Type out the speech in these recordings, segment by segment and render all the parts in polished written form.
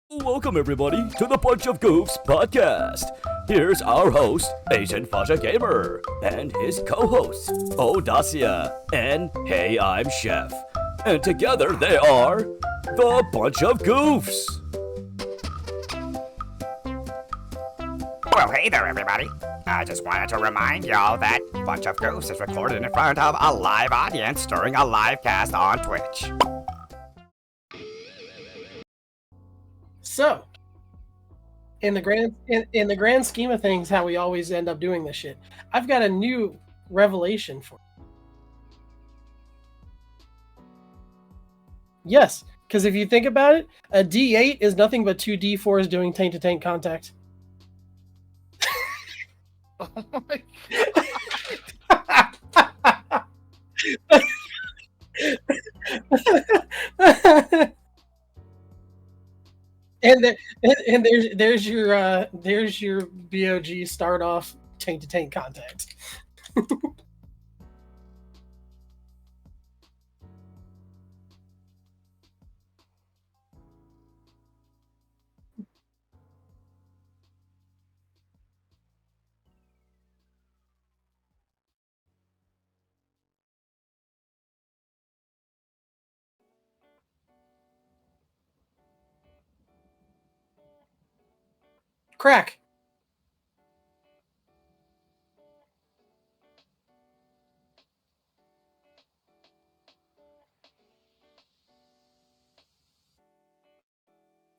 Welcome everybody to the Bunch of Goofs podcast. Here's our host, Asian Fasha Gamer, and his co-hosts, Odacia and Hey I'm Chef. And together they are the Bunch of Goofs. Well, hey there, everybody. I just wanted to remind y'all that Bunch of Goofs is recorded in front of a live audience during a live cast on Twitch. So, in the grand scheme of things, how we always end up doing this shit, I've got a new revelation for you. Yes, because if you think about it, a D8 is nothing but two D4s doing tank-to-tank contact. Oh my God. And there's your BOG start off tank to tank contact. Crack.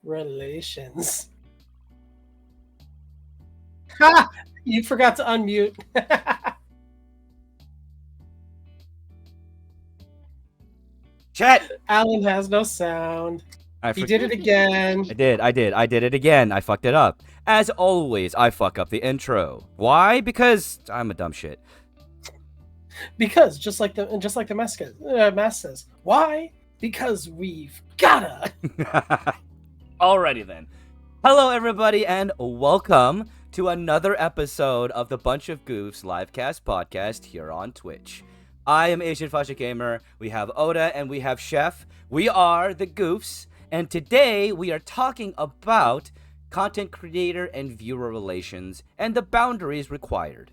Relations. Ha! You forgot to unmute. Chat! Alan has no sound. He did it again. I did it again. I fucked it up. As always, I fuck up the intro. Why? Because I'm a dumb shit. Because just like the mask says. Why? Because we've gotta. Alrighty then. Hello everybody and welcome to another episode of the Bunch of Goofs livecast podcast here on Twitch. I am Asian Fasha Gamer, we have Oda and we have Chef. We are the Goofs, and today we are talking about content creator and viewer relations and the boundaries required.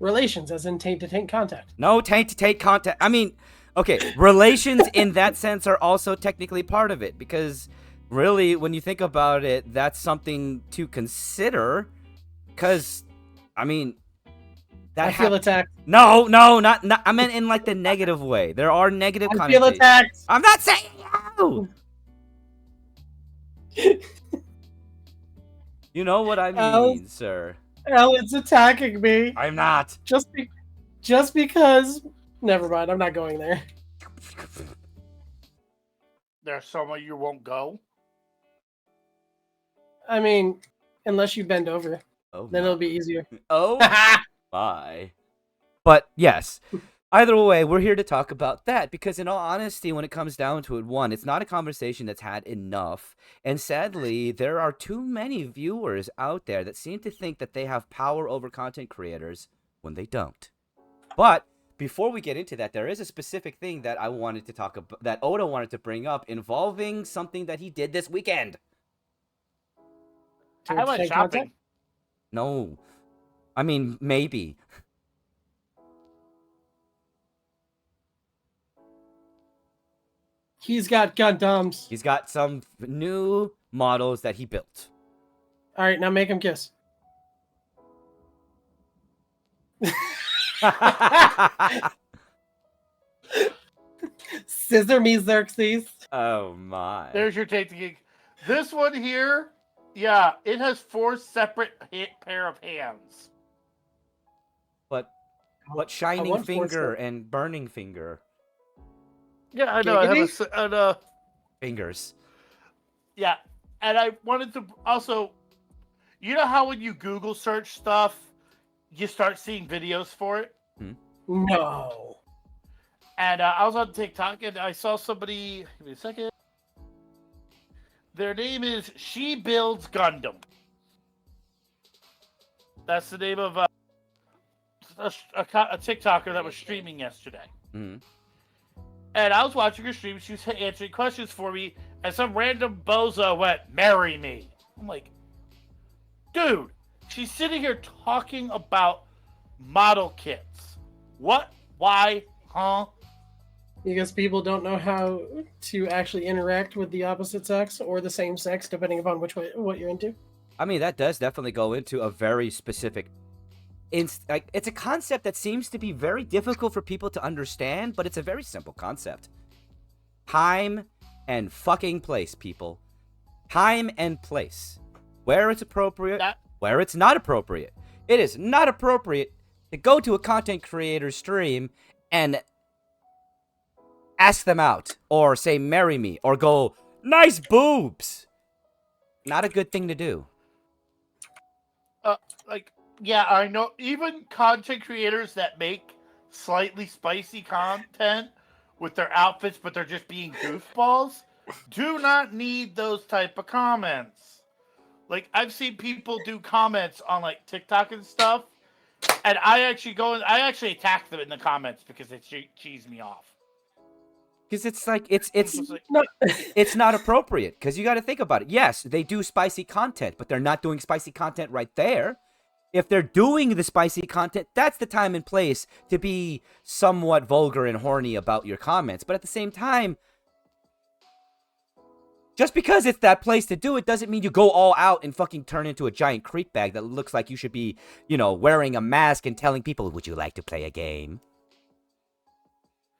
Relations as in taint-to-taint contact. No taint-to-taint contact. I mean, okay, relations in that sense are also technically part of it, because really, when you think about it, that's something to consider, because, I mean... I feel attacked. No, not I meant in, like, the negative way. There are negative I connotations. feel attacked. I'm not saying you! You know what I mean, sir. Alan's attacking me. I'm not. Just because... Never mind, I'm not going there. There's somewhere you won't go. I mean, unless you bend over. Oh, Then it'll be easier. Oh, bye. But yes, either way, we're here to talk about that because, in all honesty, when it comes down to it, one, it's not a conversation that's had enough. And sadly, there are too many viewers out there that seem to think that they have power over content creators when they don't. But before we get into that, there is a specific thing that I wanted to talk about, that Oda wanted to bring up, involving something that he did this weekend. I went shopping. No. I mean, maybe. He's got Gundams. He's got some new models that he built. All right, now make him kiss. Scissor me, Xerxes. Oh my. There's your technique. This one here, yeah, it has 4 separate pair of hands. But what shining finger and burning finger? Yeah, I know. I have Fingers. Yeah, and I wanted to also, you know how when you Google search stuff, you start seeing videos for it? No. And I was on TikTok and I saw somebody, give me a second. Their name is She Builds Gundam. That's the name of a TikToker that was streaming yesterday. Mm-hmm. And I was watching her stream. She was answering questions for me. and some random bozo went, "Marry me." I'm like, dude, she's sitting here talking about model kits. What? Why? Huh? Because people don't know how to actually interact with the opposite sex or the same sex, depending upon what you're into. I mean, that does definitely go into a very specific. It's a concept that seems to be very difficult for people to understand, but it's a very simple concept. Time and fucking place, people. Time and place. Where it's appropriate, where it's not appropriate. It is not appropriate to go to a content creator's stream and ask them out, or say, marry me, or go, nice boobs. Not a good thing to do. Like, yeah, I know. Even content creators that make slightly spicy content with their outfits, but they're just being goofballs, do not need those type of comments. Like, I've seen people do comments on like TikTok and stuff, and I actually attack them in the comments because it cheese me off. Because it's like it's like, it's not appropriate. Because you got to think about it. Yes, they do spicy content, but they're not doing spicy content right there. If they're doing the spicy content, that's the time and place to be somewhat vulgar and horny about your comments. But at the same time, just because it's that place to do it doesn't mean you go all out and fucking turn into a giant creep bag that looks like you should be, wearing a mask and telling people, would you like to play a game?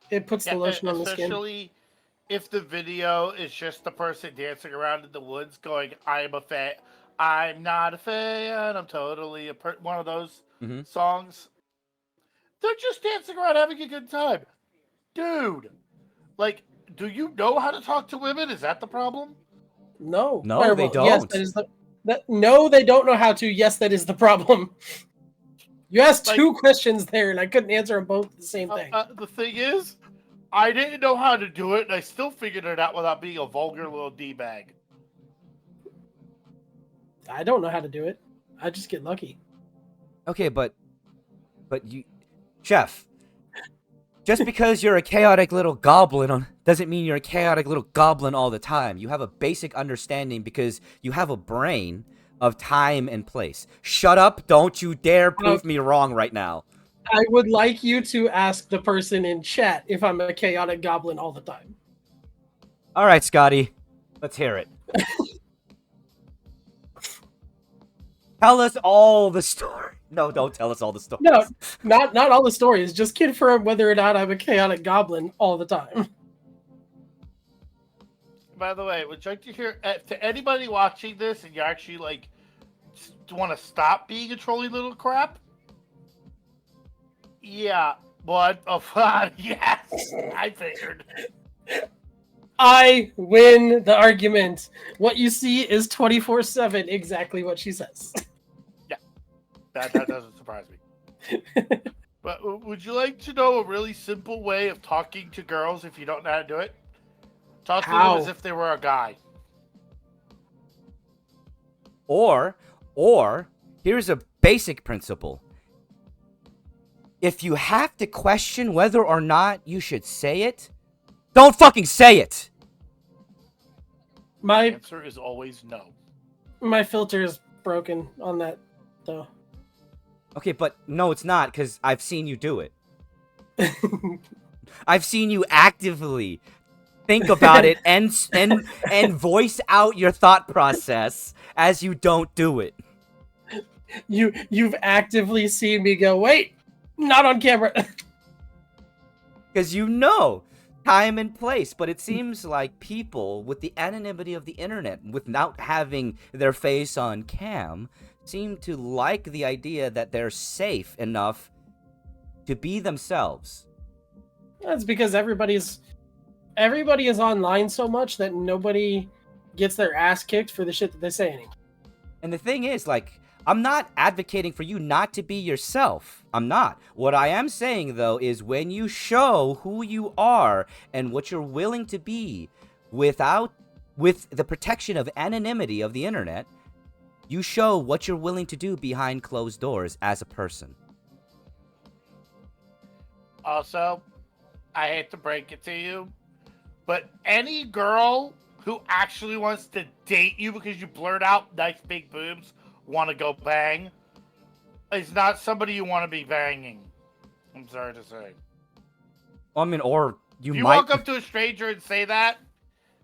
It puts the lotion on the skin. Especially if the video is just the person dancing around in the woods going, I'm not a fan, I'm totally one of those songs. They're just dancing around having a good time. Dude, like, do you know how to talk to women? Is that the problem? No. No, they don't. Yes, no, they don't know how to. Yes, that is the problem. You asked two questions there, and I couldn't answer them both at the same thing. The thing is, I didn't know how to do it, and I still figured it out without being a vulgar little D-bag. I don't know how to do it. I just get lucky. Okay, but you, Chef, just because you're a chaotic little goblin doesn't mean you're a chaotic little goblin all the time. You have a basic understanding because you have a brain of time and place. Shut up. Don't you dare prove me wrong right now. I would like you to ask the person in chat if I'm a chaotic goblin all the time. All right, Scotty. Let's hear it. Tell us all the story. No, don't tell us all the stories. No, not all the stories. Just confirm whether or not I'm a chaotic goblin all the time. By the way, would you like to hear to anybody watching this and you actually like want to stop being a trolly little crap? Yeah, what? Oh, yes, I figured. I win the argument. What you see is 24/7, exactly what she says. Yeah, that doesn't surprise me. But would you like to know a really simple way of talking to girls if you don't know how to do it? Talk to them as if they were a guy. Or here's a basic principle. If you have to question whether or not you should say it, don't fucking say it. My answer is always no. My filter is broken on that, though. Okay, but no, it's not, because I've seen you do it. I've seen you actively think about it and voice out your thought process as you don't do it. You've actively seen me go, wait, not on camera. Because you know time and place, but it seems like people with the anonymity of the internet, without having their face on cam, seem to like the idea that they're safe enough to be themselves. That's because everybody is online so much that nobody gets their ass kicked for the shit that they say anymore. And the thing is, like, I'm not advocating for you not to be yourself. I'm not. What I am saying, though, is when you show who you are and what you're willing to be with the protection of anonymity of the internet, you show what you're willing to do behind closed doors as a person. Also, I hate to break it to you, but any girl who actually wants to date you because you blurt out nice big boobs, want to go bang, is not somebody you want to be banging. I'm sorry to say. I mean, or If you walk up to a stranger and say that,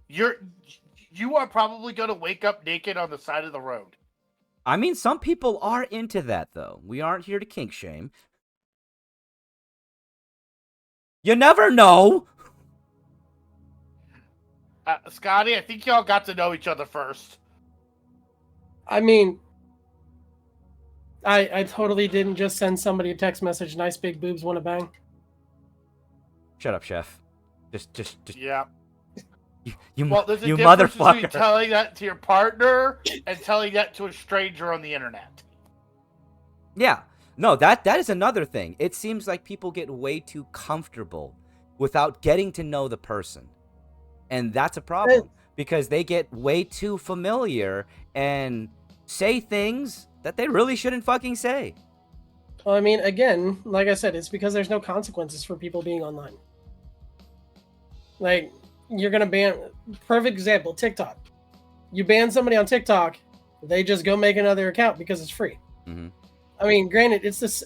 you are probably going to wake up naked on the side of the road. I mean, some people are into that, though. We aren't here to kink shame. You never know. Scotty, I think y'all got to know each other first. I mean, I totally didn't just send somebody a text message, nice big boobs, want to bang. Shut up, chef. Just. Yeah. You Well, there's a you difference between motherfucker. telling that to your partner and telling that to a stranger on the internet. Yeah. No, that is another thing. It seems like people get way too comfortable without getting to know the person. And that's a problem because they get way too familiar and say things that they really shouldn't fucking say. Well, I mean, again, like I said, it's because there's no consequences for people being online. Like, you're going to ban... Perfect example, TikTok. You ban somebody on TikTok, they just go make another account because it's free. Mm-hmm. I mean, granted, it's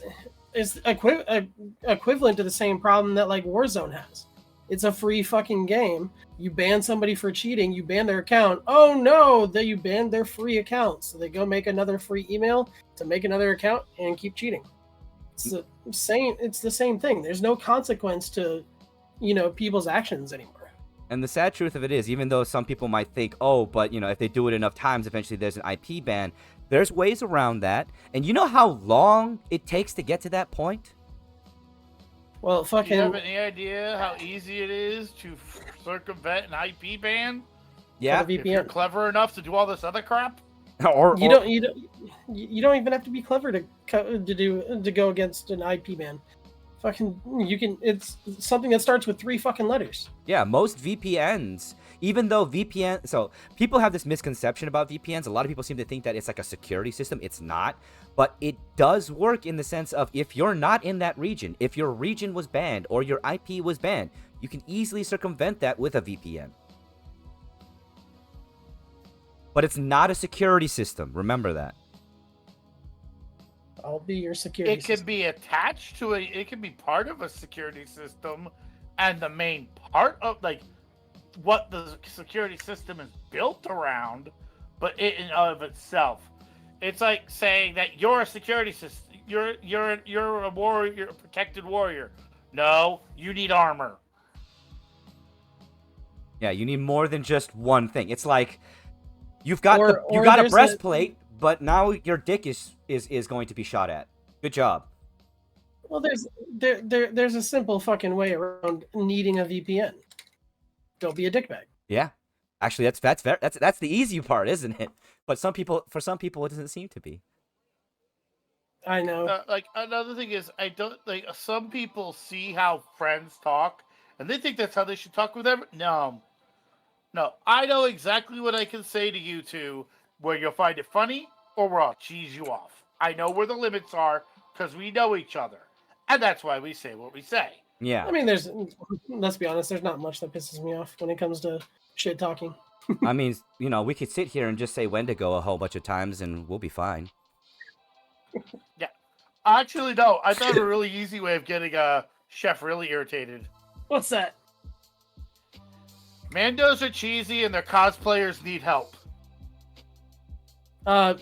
equivalent to the same problem that, like, Warzone has. It's a free fucking game. You ban somebody for cheating, you ban their account. Oh no, that you banned their free account. So they go make another free email to make another account and keep cheating. It's the same thing. There's no consequence to, people's actions anymore. And the sad truth of it is, even though some people might think, oh, but, if they do it enough times, eventually there's an IP ban, there's ways around that. And you know how long it takes to get to that point? Well, fucking... Do you have any idea how easy it is to circumvent an IP ban? Yeah. VPN. If you're clever enough to do all this other crap? You don't even have to be clever to go against an IP ban. Fucking, you can. It's something that starts with 3 fucking letters. Yeah, most VPNs, even though so people have this misconception about VPNs. A lot of people seem to think that it's like a security system. It's not, but it does work in the sense of if you're not in that region, if your region was banned or your IP was banned, you can easily circumvent that with a VPN. But it's not a security system. Remember that. I'll be your security It system. can be attached to it can be part of a security system, and the main part of what the security system is built around, but it in of itself. It's like saying that you're a security system. You're a warrior, you're a protected warrior. No, you need armor. Yeah, you need more than just one thing. It's like you've got Or a there's breastplate, but now your dick is going to be shot at. Good job. Well, there's a simple fucking way around needing a VPN. Don't be a dickbag. Yeah, actually, that's the easy part, isn't it? But for some people, it doesn't seem to be. I know. Another thing is, I don't some people see how friends talk, and they think that's how they should talk with everyone. No, I know exactly what I can say to you two, where you'll find it funny or where I'll cheese you off. I know where the limits are because we know each other, and that's why we say what we say. Yeah. I mean, let's be honest, there's not much that pisses me off when it comes to shit talking. I mean, we could sit here and just say Wendigo a whole bunch of times and we'll be fine. Yeah. Actually, no. I thought of a really easy way of getting Chef really irritated. What's that? Mandos are cheesy and their cosplayers need help.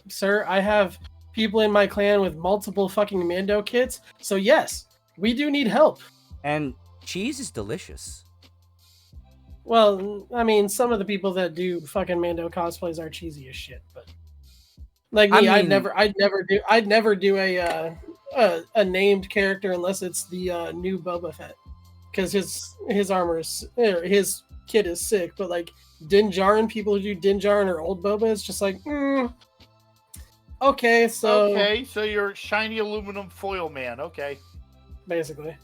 Sir, I have people in my clan with multiple fucking Mando kits, so yes, we do need help. And cheese is delicious. Well, I mean, some of the people that do fucking Mando cosplays are cheesy as shit, but like me, I mean, I'd never do a named character unless it's the new Boba Fett, because his armor his kit is sick. But like Din Djarin, people who do Din Djarin or old Boba, it's just like, okay, so you're shiny aluminum foil man. Okay, basically.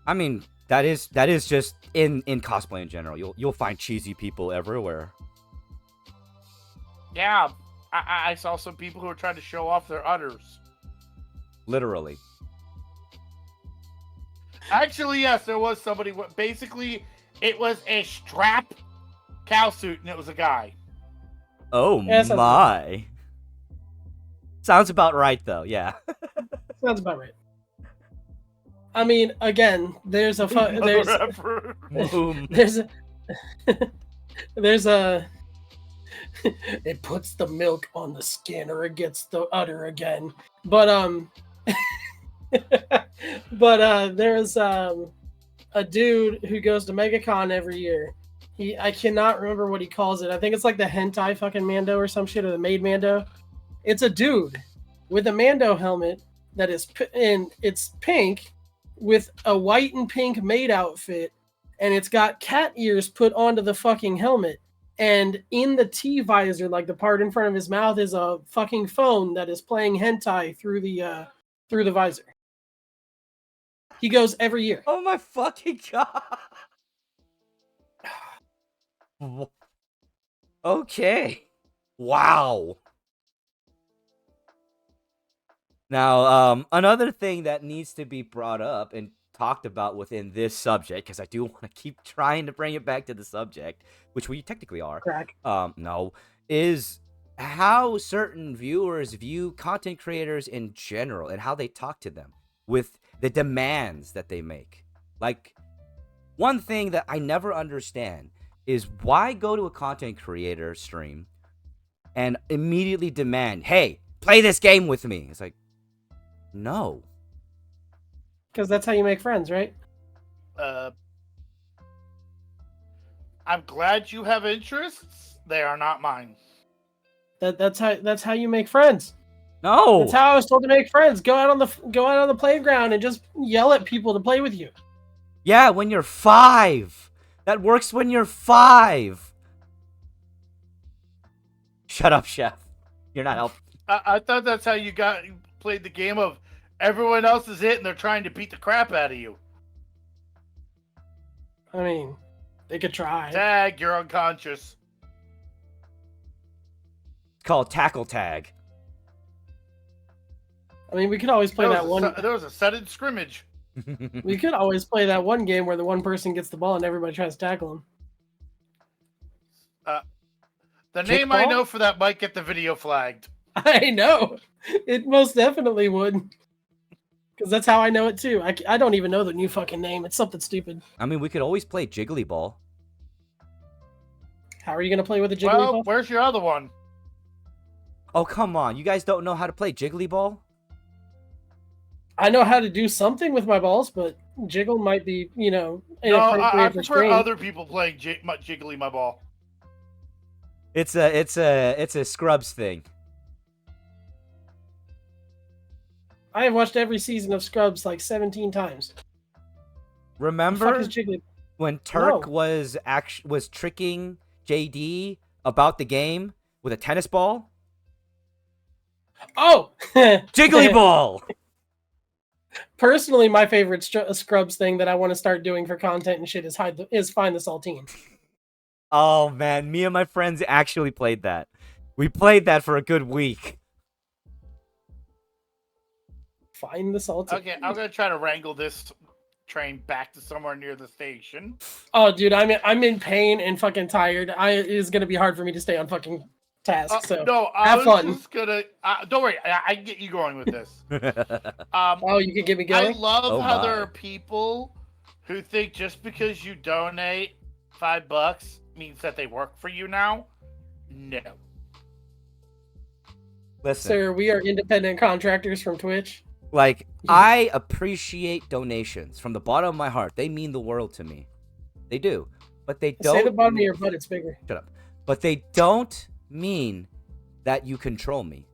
I mean, that is just in cosplay in general. You'll find cheesy people everywhere. Yeah, I saw some people who were trying to show off their udders. Literally. Actually, yes, there was somebody. Basically, it was a strap cow suit, and it was a guy. Oh Yeah, sounds my. Sounds about right though. Yeah. Sounds about right. I mean, again, there's a Another effort. Boom. there's a there's a it puts the milk on the skin or it gets the udder again. But there's a dude who goes to MegaCon every year. I cannot remember what he calls it. I think it's like the hentai fucking Mando or some shit, or the maid Mando. It's a dude with a Mando helmet that is it's pink with a white and pink maid outfit, and it's got cat ears put onto the fucking helmet. And in the T visor, like the part in front of his mouth, is a fucking phone that is playing hentai through the visor. He goes every year. Oh my fucking god. Okay. Wow. Now, another thing that needs to be brought up and talked about within this subject, because I do want to keep trying to bring it back to the subject, which we technically are. Crack. No, is how certain viewers view content creators in general and how they talk to them with the demands that they make. Like, one thing that I never understand is why go to a content creator stream and immediately demand, hey, play this game with me. It's like, no. Because that's how you make friends, right? I'm glad you have interests. They are not mine. That's how you make friends. No. That's how I was told to make friends. Go out on the playground and just yell at people to play with you. Yeah, when you're 5. That works when you're 5. Shut up, chef. You're not helping. I thought that's how you played the game of everyone else is it and they're trying to beat the crap out of you. I mean, they could try. Tag, you're unconscious. It's called tackle tag. I mean, we could always play that one. There was a sudden scrimmage. We could always play that one game where the one person gets the ball and everybody tries to tackle him. The name I know for that might get the video flagged. I know. It most definitely would. Because that's how I know it too. I don't even know the new fucking name. It's something stupid. I mean, we could always play Jiggly Ball. How are you going to play with a Jiggly Well, Ball? where's your other one? Oh, come on. You guys don't know how to play Jiggly Ball? I know how to do something with my balls, but jiggle might be, No, inappropriate I for prefer stream. other people playing Jiggly My Ball. It's a Scrubs thing. I have watched every season of Scrubs like 17 times. The Remember fuck is Jiggly? when Turk No. was tricking JD about the game with a tennis ball? Oh! Jiggly Ball! Personally, my favorite Scrubs thing that I want to start doing for content and shit is find the Saltine. Oh, man. Me and my friends actually played that. We played that for a good week. Find the Saltine. Okay, I'm gonna try to wrangle this train back to somewhere near the station. Oh, dude, I'm in pain and fucking tired. It's gonna be hard for me to stay on fucking task. So No, I have was fun. just gonna. Don't worry, I can get you going with this. Oh, you can get me I going. love Oh how my. there are people who think just because you donate $5 means that they work for you now. No. Listen, Sir, we are independent contractors from Twitch. like, I appreciate donations from the bottom of my heart. They mean the world to me. They do. But they don't. Say the bottom of your butt, it's bigger. Shut up. But they don't mean that you control me.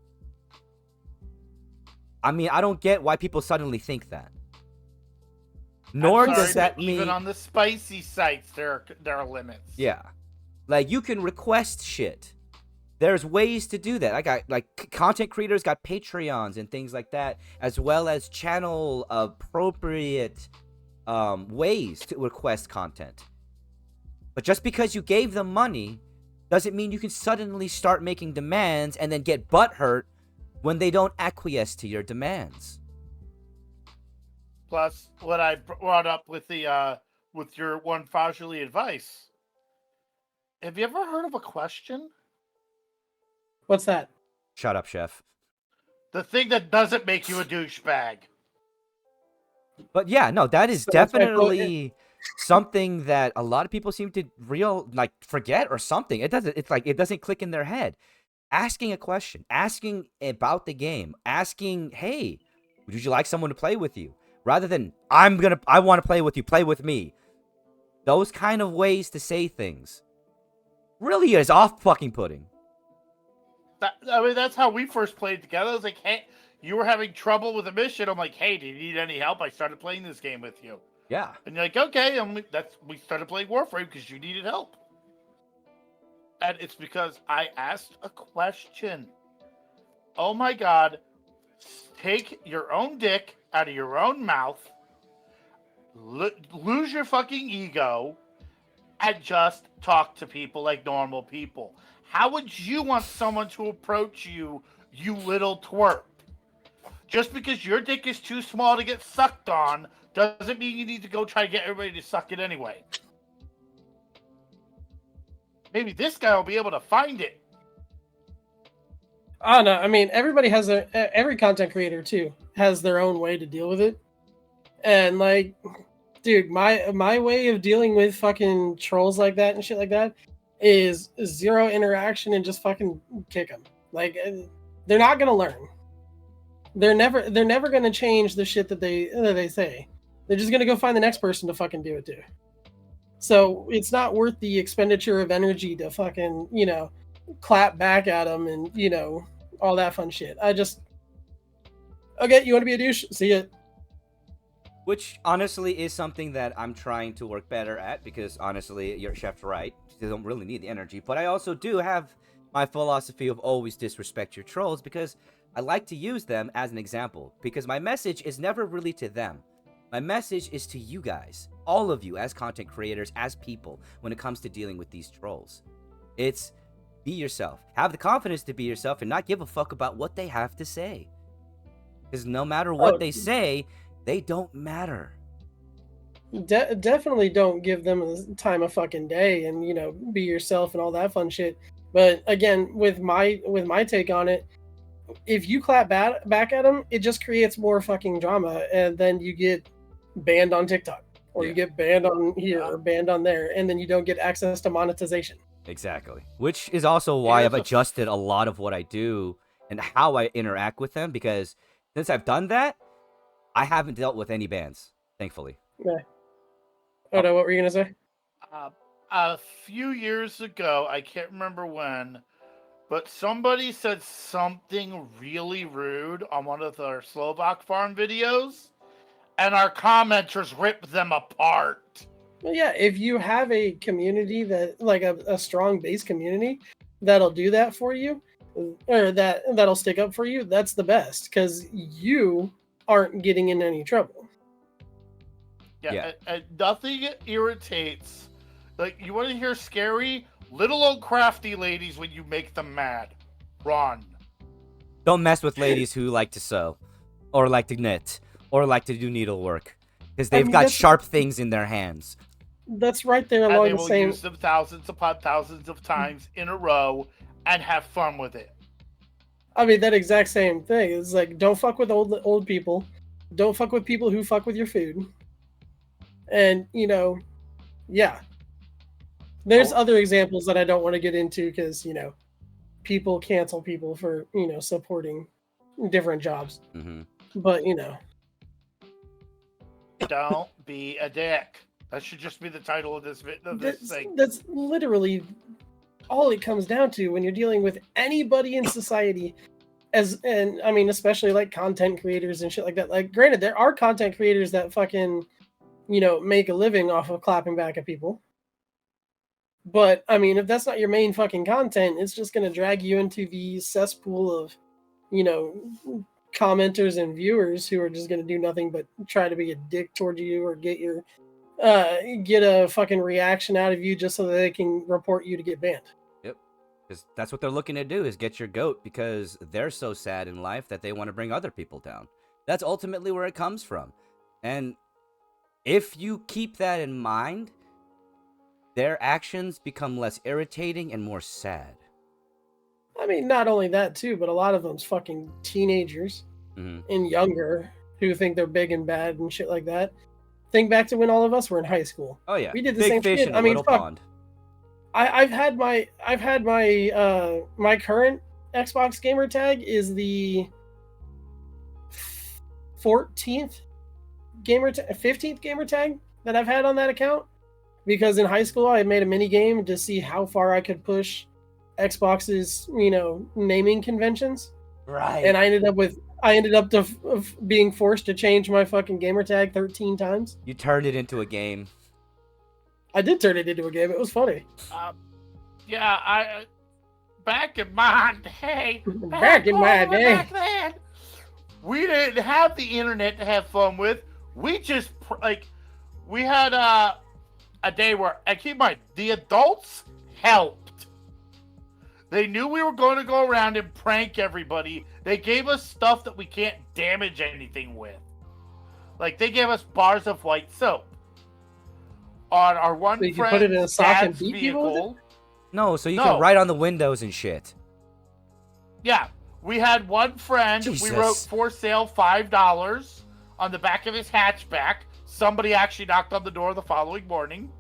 I mean, I don't get why people suddenly think that. Nor I'm sorry, does that but mean... even on the spicy sites, there are limits. Yeah. Like, you can request shit. There's ways to do that. Content creators got Patreons and things like that, as well as channel appropriate ways to request content. But just because you gave them money doesn't mean you can suddenly start making demands and then get butthurt when they don't acquiesce to your demands. Plus, what I brought up with the with your one Fajuli advice Have you ever heard of a question? What's that? Shut up, chef. The thing that doesn't make you a douchebag. But yeah, no, that is So it's like, well, definitely something that a lot of people seem to forget or something. It doesn't. It's like it doesn't click in their head. Asking a question, asking about the game, asking, "Hey, would you like someone to play with you?" Rather than I want to play with you, play with me. Those kind of ways to say things really is off fucking putting. That's how we first played together. I was like, hey, you were having trouble with a mission. I'm like, hey, do you need any help? I started playing this game with you. Yeah. And you're like, okay. And we started playing Warframe because you needed help. And it's because I asked a question. Oh my God. Take your own dick out of your own mouth. Lose your fucking ego. And just talk to people like normal people. How would you want someone to approach you, you little twerp? Just because your dick is too small to get sucked on doesn't mean you need to go try to get everybody to suck it anyway. Maybe this guy will be able to find it. Oh no, I mean everybody has every content creator too has their own way to deal with it. And like, dude, my way of dealing with fucking trolls like that and shit like that is zero interaction and just fucking kick them. Like, they're not gonna learn. They're never gonna change the shit that they say. They're just gonna go find the next person to fucking do it to. So it's not worth the expenditure of energy to fucking clap back at them and all that fun shit. Okay, you want to be a douche? See it. Which honestly is something that I'm trying to work better at because honestly, your chef's right. You don't really need the energy. But I also do have my philosophy of always disrespect your trolls because I like to use them as an example because my message is never really to them. My message is to you guys, all of you as content creators, as people, when it comes to dealing with these trolls. It's be yourself. Have the confidence to be yourself and not give a fuck about what they have to say. Because no matter what they say, they don't matter. Definitely don't give them the time of fucking day and be yourself and all that fun shit. But again, with my take on it, if you clap back at them, it just creates more fucking drama, and then you get banned on TikTok, or you get banned on here or banned on there, and then you don't get access to monetization. Exactly. Which is also why I've adjusted a lot of what I do and how I interact with them, because since I've done that, I haven't dealt with any bans, thankfully. Yeah. Oh no, what were you gonna say? A few years ago, I can't remember when, but somebody said something really rude on one of their Slovak farm videos, and our commenters ripped them apart. Well, yeah, if you have a community that, like a strong base community that'll do that for you, or that'll stick up for you, that's the best, because you aren't getting in any trouble. Yeah. And nothing irritates. Like, you want to hear scary? Little old crafty ladies when you make them mad. Run. Don't mess with ladies who like to sew, or like to knit, or like to do needlework, because they've got sharp things in their hands. That's right there and along they the will same. use them thousands upon thousands of times in a row and have fun with it. I mean, that exact same thing. It's like, don't fuck with old people. Don't fuck with people who fuck with your food. And yeah. There's other examples that I don't want to get into because people cancel people for supporting different jobs. Mm-hmm. But don't be a dick. That should just be the title of this thing. That's literally all it comes down to when you're dealing with anybody in society. And I mean, especially like content creators and shit like that. Like, granted, there are content creators that fucking make a living off of clapping back at people. But I mean, if that's not your main fucking content, it's just gonna drag you into the cesspool of commenters and viewers who are just gonna do nothing but try to be a dick toward you or get a fucking reaction out of you just so that they can report you to get banned. Yep, because that's what they're looking to do, is get your goat, because they're so sad in life that they want to bring other people down. That's ultimately where it comes from. And if you keep that in mind, their actions become less irritating and more sad. I mean, not only that too, but a lot of them's fucking teenagers Hmm. and younger who think they're big and bad and shit like that. Think back to when all of us were in high school. Oh yeah, We did the big same fish shit. in I a mean, little fuck. pond. I've had my my current Xbox gamer tag is the 14th 15th gamer tag that I've had on that account, because in high school I made a mini game to see how far I could push Xbox's naming conventions, Right. and I ended up being forced to change my fucking gamer tag 13 times. You turned it into a game. I did turn it into a game. It was funny. Yeah, I back in my day, Back in my day. back then, we didn't have the internet to have fun with. We just we had a day where, and keep in mind, the adults helped. They knew we were going to go around and prank everybody. They gave us stuff that we can't damage anything with. Like, they gave us bars of white soap. On our one So you can friend's put it in a sock and dad's beat people with it? vehicle. No, so you No. can write on the windows and shit. Yeah, we had one friend. Jesus. We wrote for sale $5 on the back of his hatchback. Somebody actually knocked on the door the following morning.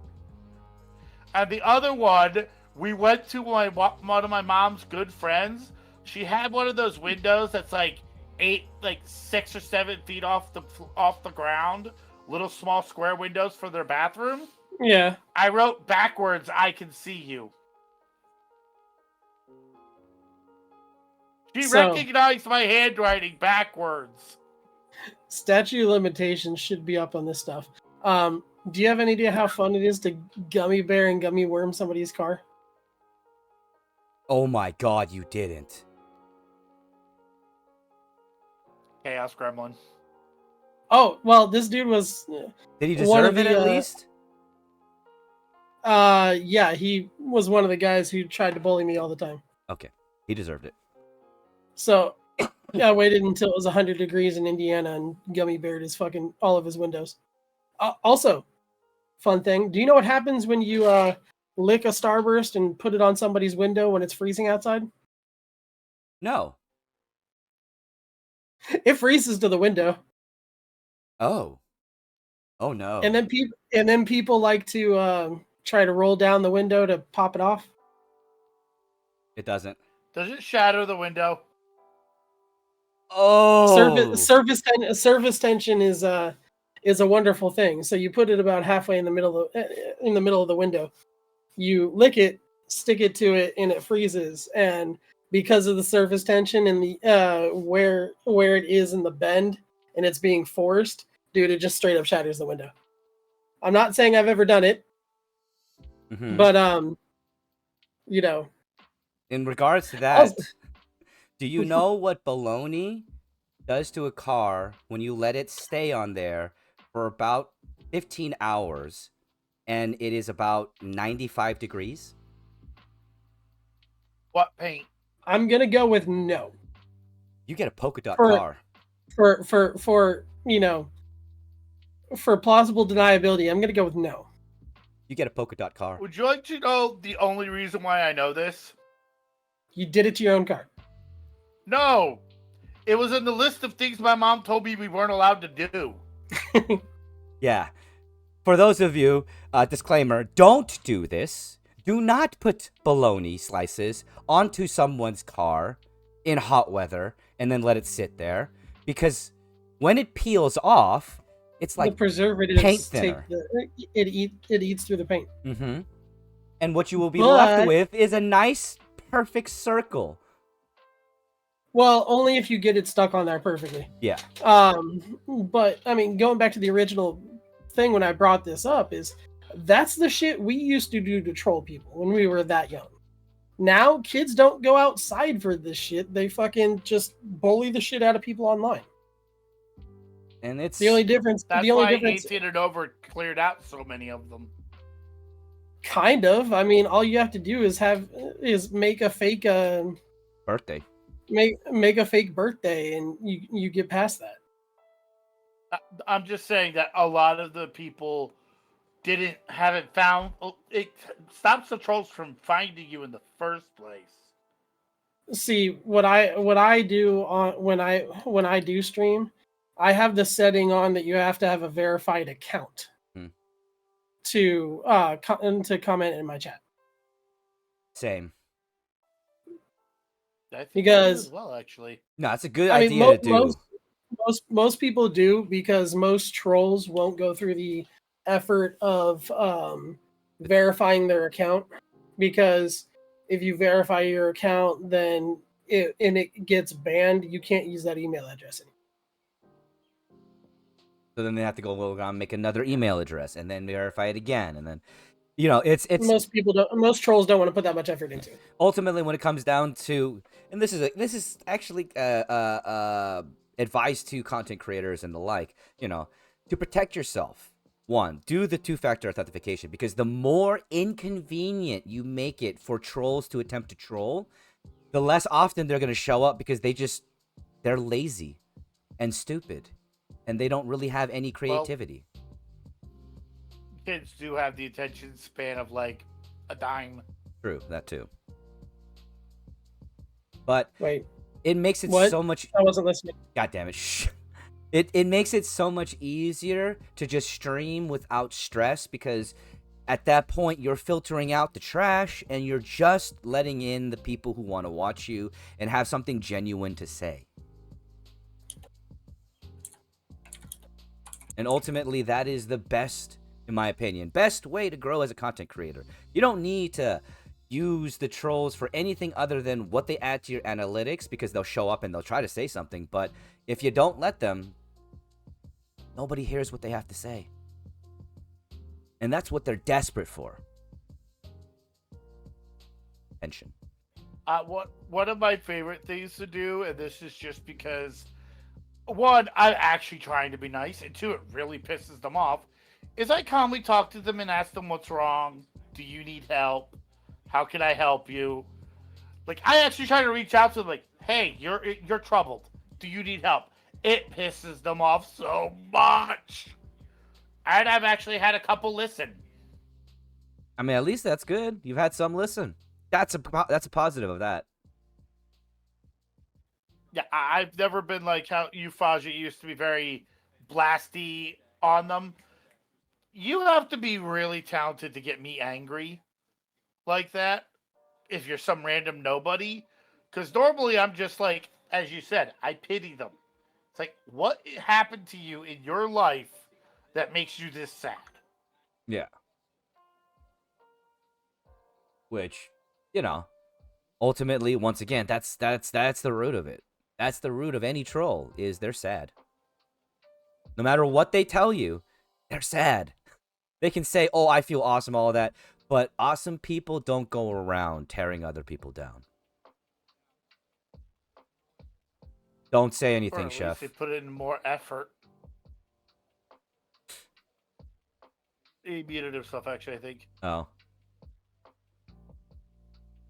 And the other one, we went to one of my mom's good friends. She had one of those windows that's like 6 or 7 feet off the ground, little small square windows for their bathroom. Yeah. I wrote backwards, "I can see you." She So- recognized my handwriting backwards. Statute of limitations should be up on this stuff. Do you have any idea how fun it is to gummy bear and gummy worm somebody's car? Oh my god, you didn't. Chaos Gremlin. Oh, well, this dude was Did he One of deserve it the, at least? yeah, he was one of the guys who tried to bully me all the time. Okay, he deserved it. So I waited until it was 100 degrees in Indiana and gummy beared his fucking all of his windows. Also, fun thing, do you know what happens when you lick a Starburst and put it on somebody's window when it's freezing outside? No. It freezes to the window. Oh. Oh no. And then people like to try to roll down the window to pop it off. It doesn't. Does it shatter the window? Oh. Surface tension is a wonderful thing. So you put it about halfway in the middle of the window. You lick it, stick it to it, and it freezes. And because of the surface tension and the where it is in the bend and it's being forced, dude, it just straight up shatters the window. I'm not saying I've ever done it, Mhm. but In regards to that, do you know what baloney does to a car when you let it stay on there for about 15 hours and it is about 95 degrees? What paint? I'm gonna go with no. You get a polka dot For- car. For plausible deniability, I'm gonna go with no. You get a polka dot car. Would you like to know the only reason why I know this? You did it to your own car. No. It was in the list of things my mom told me we weren't allowed to do. Yeah. For those of you, disclaimer, don't do this. Do not put bologna slices onto someone's car in hot weather and then let it sit there. Because when it peels off, it's like the preservatives paint take thinner. it eats through the paint. Mm-hmm. And what you will be But- left with is a nice, perfect circle. Well, only if you get it stuck on there perfectly. Yeah. But I mean, going back to the original thing when I brought this up, is that's the shit we used to do to troll people when we were that young. Now kids don't go outside for this shit. They fucking just bully the shit out of people online. And it's The only difference. That's the only why difference. 18 and over cleared out so many of them. Kind of. I mean, all you have to do is make a fake birthday. make a fake birthday, and you get past that. I'm just saying that a lot of the people haven't found it stops the trolls from finding you in the first place. See what I do on when I do stream, I have the setting on that you have to have a verified account Hmm. to to comment in my chat. Same. I think Because as well, actually. No, it's a good I mean, idea to do. most people do, because most trolls won't go through the effort of verifying their account, because if you verify your account, then it gets banned, you can't use that email address anymore. So then they have to go around and make another email address and then verify it again, and then it's Most trolls don't want to put that much effort into it. ultimately when it comes down to, and this is actually advice to content creators and the like, to protect yourself. One, do the two-factor authentication, because the more inconvenient you make it for trolls to attempt to troll, the less often they're going to show up, because they're lazy and stupid and they don't really have any creativity. Kids do have the attention span of like a dime. True, that too. But Wait, it makes it what? so much. I wasn't listening. God damn it! Shh. It makes it so much easier to just stream without stress, because at that point you're filtering out the trash and you're just letting in the people who want to watch you and have something genuine to say. And ultimately, that is the best, in my opinion, best way to grow as a content creator. You don't need to use the trolls for anything other than what they add to your analytics, because they'll show up and they'll try to say something. But if you don't let them, nobody hears what they have to say. And that's what they're desperate for. Attention. One of my favorite things to do, and this is just because, one, I'm actually trying to be nice, and two, it really pisses them off, is I calmly talk to them and ask them what's wrong. Do you need help? How can I help you? Like, I actually try to reach out to them, like, hey, you're troubled. Do you need help? It pisses them off so much. And I've actually had a couple listen. I mean, at least that's good. You've had some listen. That's a positive of that. Yeah, I've never been like how you, Faja, used to be very blasty on them. You have to be really talented to get me angry like that if you're some random nobody. Because normally I'm just like, as you said, I pity them. It's like, what happened to you in your life that makes you this sad? Yeah. Which, ultimately, once again, that's the root of it. That's the root of any troll, is they're sad. No matter what they tell you, they're sad. They can say, oh, I feel awesome, all of that. But awesome people don't go around tearing other people down. Don't say anything, Or at Chef. least they put in more effort. He muted himself, actually, I think. Oh.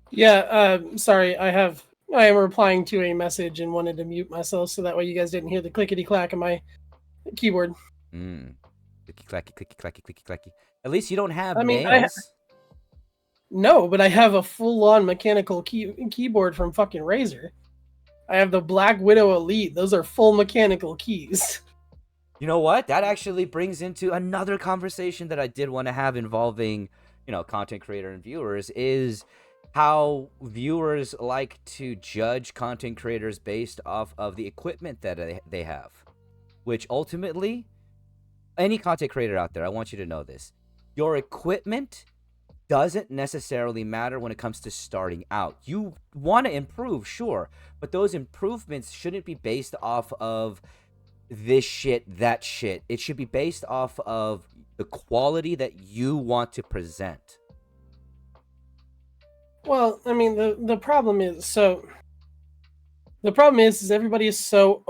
Yeah, sorry, I am replying to a message and wanted to mute myself so that way you guys didn't hear the clickety clack of my keyboard. Clicky clacky, clicky clacky, clicky clacky. At least you don't have I mean, nails. No, but I have a full-on mechanical keyboard from fucking Razer. I have the Black Widow Elite. Those are full mechanical keys. You know what? That actually brings into another conversation that I did want to have involving, content creator and viewers, is how viewers like to judge content creators based off of the equipment that they have. Which ultimately, any content creator out there, I want you to know this. Your equipment doesn't necessarily matter when it comes to starting out. You want to improve, sure, but those improvements shouldn't be based off of this shit, that shit. It should be based off of the quality that you want to present. Well, I mean, the problem is everybody is so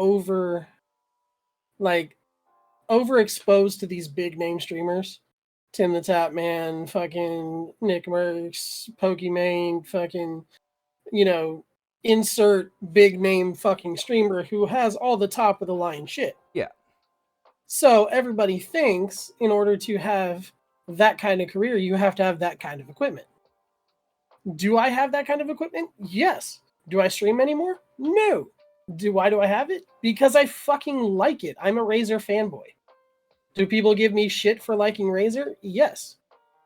overexposed to these big name streamers. Tim the Tap Man, fucking Nick Merckx, Pokimane, fucking, insert big name fucking streamer who has all the top of the line shit. Yeah. So everybody thinks in order to have that kind of career, you have to have that kind of equipment. Do I have that kind of equipment? Yes. Do I stream anymore? No. Why do I have it? Because I fucking like it. I'm a Razer fanboy. Do people give me shit for liking Razer? Yes.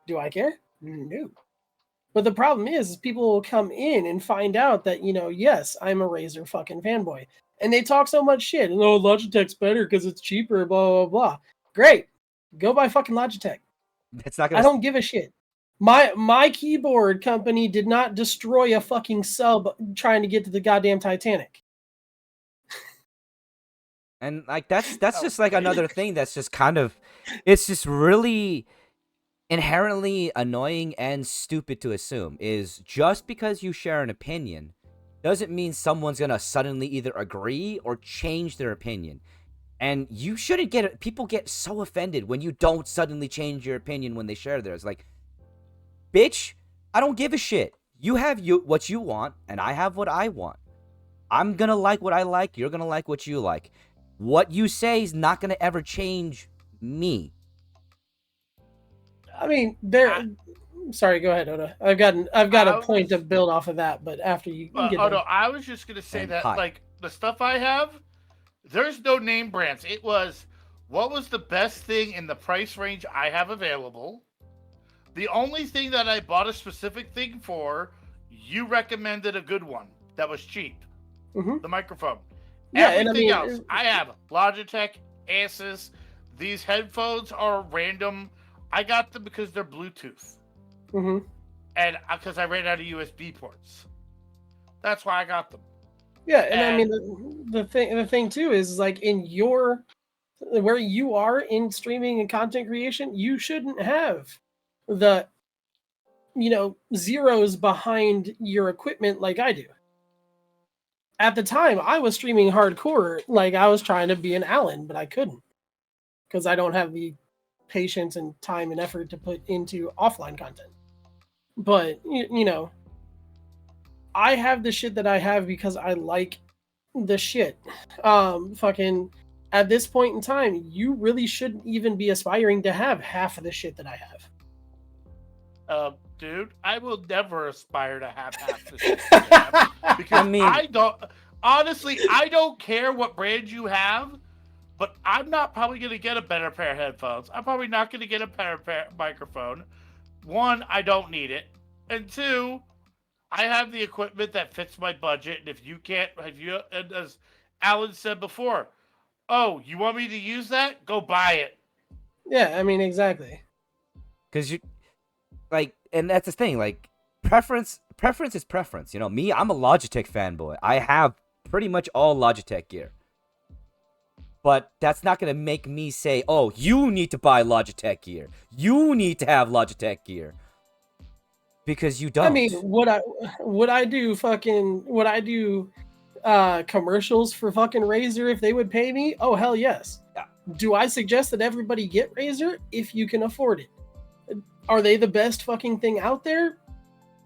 Do I care? No. But the problem is people will come in and find out that, yes, I'm a Razer fucking fanboy. And they talk so much shit. And, Logitech's better because it's cheaper, blah, blah, blah. Great. Go buy fucking Logitech. It's not I gonna. don't give a shit. My keyboard company did not destroy a fucking sub trying to get to the goddamn Titanic. And like that's just like another thing that's just kind of, it's just really inherently annoying and stupid to assume is just because you share an opinion doesn't mean someone's gonna suddenly either agree or change their opinion. And you shouldn't get it. People get so offended when you don't suddenly change your opinion when they share theirs. Like, bitch, I don't give a shit. You have what you want, and I have what I want. I'm gonna like what I like. You're gonna like what you like. What you say is not gonna ever change me. I mean, sorry, go ahead, Oda. I've got a point to build off of that, but after you get done. No, I was just gonna say that like the stuff I have, there's no name brands. It was what was the best thing in the price range I have available. The only thing that I bought a specific thing for, you recommended a good one that was cheap. Mm-hmm. The microphone. Yeah, everything else, I have Logitech, Asus. These headphones are random. I got them because they're Bluetooth. Mm-hmm. And because I ran out of USB ports. That's why I got them. Yeah, and I mean the thing too is like in where you are in streaming and content creation, you shouldn't have the zeros behind your equipment like I do. At the time, I was streaming hardcore, like I was trying to be an Allen, but I couldn't because I don't have the patience and time and effort to put into offline content. But I have the shit that I have because I like the shit. Fucking at this point in time, you really shouldn't even be aspiring to have half of the shit that I have. Dude, I will never aspire to have half the shit that I have because I don't care what brand you have, but I'm not probably going to get a better pair of headphones. I'm probably not going to get a better microphone. One, I don't need it. And two, I have the equipment that fits my budget. And and as Alan said before, oh, you want me to use that? Go buy it. Yeah, I mean, exactly. Because and that's the thing, like, preference is preference. Me, I'm a Logitech fanboy. I have pretty much all Logitech gear. But that's not going to make me say, oh, you need to buy Logitech gear. You need to have Logitech gear. Because you don't. I mean, would I do commercials for fucking Razer if they would pay me? Oh, hell yes. Yeah. Do I suggest that everybody get Razer if you can afford it? Are they the best fucking thing out there?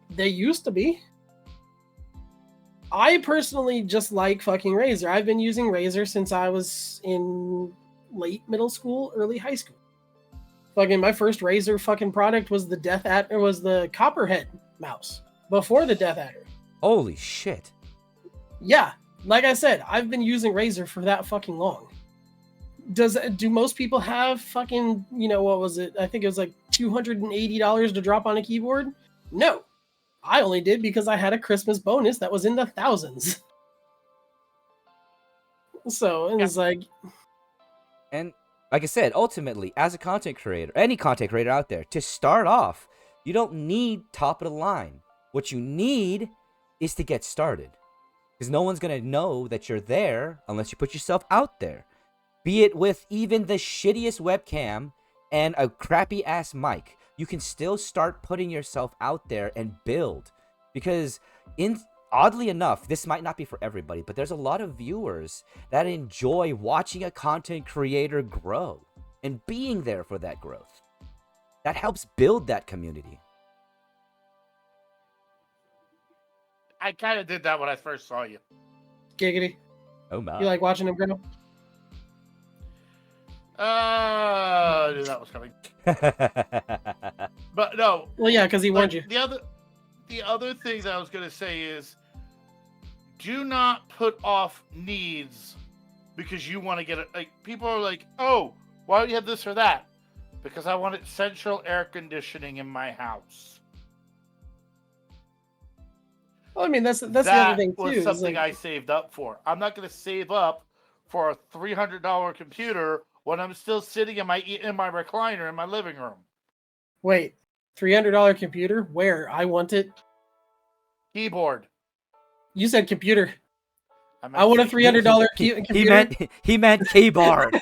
They used to be. I personally just like fucking Razer. I've been using Razer since I was in late middle school, early high school. Fucking my first Razer fucking product was the Copperhead mouse before the Death Adder. Holy shit. Yeah, like I said, I've been using Razer for that fucking long. Do most people have fucking, what was it? I think it was like $280 to drop on a keyboard? No. I only did because I had a Christmas bonus that was in the thousands. So it was like... And like I said, ultimately, as a content creator, any content creator out there, to start off, you don't need top of the line. What you need is to get started. Because no one's going to know that you're there unless you put yourself out there. Be it with even the shittiest webcam and a crappy ass mic, you can still start putting yourself out there and build. Because oddly enough, this might not be for everybody, but there's a lot of viewers that enjoy watching a content creator grow and being there for that growth. That helps build that community. I kind of did that when I first saw you. Giggity. Oh my. You like watching him grow? I knew that was coming. But no. Well, yeah, because he warned Like, you. the other thing that I was gonna say is, do not put off needs because you want to get it. Like, people are like, oh, why don't you have this or that? Because I wanted central air conditioning in my house. Well, I mean, that's the other That thing was too. is, something like, I saved up for. I'm not going to save up for a $300 computer when I'm still sitting in my recliner in my living room. wait, $300 computer? Where? I want it. Keyboard. You said computer. meant I want a to say $300 computer. he meant keyboard.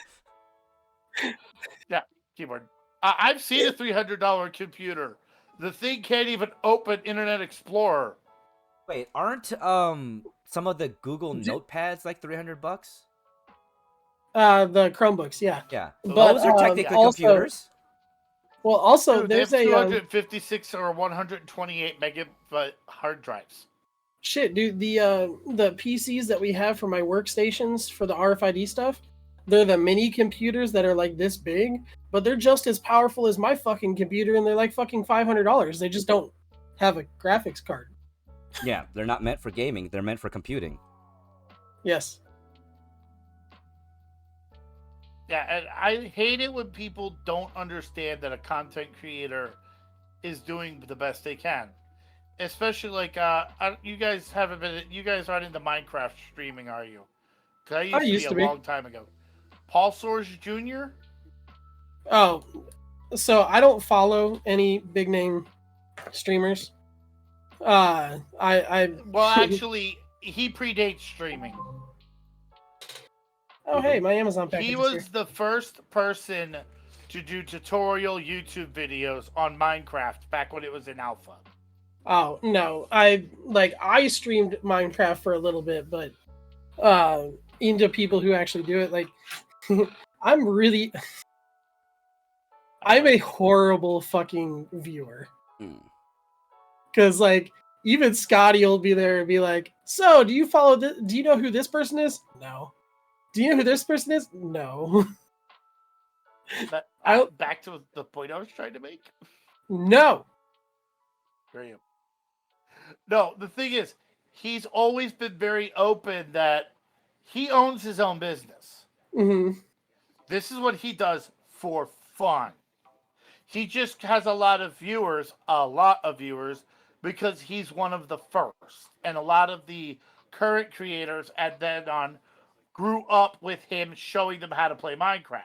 Yeah, keyboard. I've seen a $300 computer. The thing can't even open Internet Explorer. Wait, aren't some of the Google notepads like $300? The Chromebooks, yeah. Yeah, But those are technically also, computers. well, also Dude, they have there's a 256 or 128 megabyte hard drives. shit, dude. The PCs that we have for my workstations for the RFID stuff, they're the mini computers that are like this big, but they're just as powerful as my fucking computer, and they're like fucking $500. They just don't have a graphics card. Yeah, they're not meant for gaming. They're meant for computing. Yes. Yeah, and I hate it when people don't understand that a content creator is doing the best they can. Especially like you guys aren't into Minecraft streaming, are you? Because I used to be a long time ago. Paul Soares Jr. Oh, so I don't follow any big name streamers. I Well, actually, he predates streaming. Oh, hey, my Amazon package. He is was here. the first person to do tutorial YouTube videos on Minecraft back when it was in alpha. Oh no, I streamed Minecraft for a little bit, but into people who actually do it, like I'm a horrible fucking viewer. Cause like even Scotty will be there and be like, "So, do you follow this? Do you know who this person is?" No. Do you know who this person is? No. Back to the point I was trying to make. No. Great. No, the thing is, he's always been very open that he owns his own business. Mm-hmm. This is what he does for fun. He just has a lot of viewers, because he's one of the first. And a lot of the current creators at then on grew up with him showing them how to play Minecraft.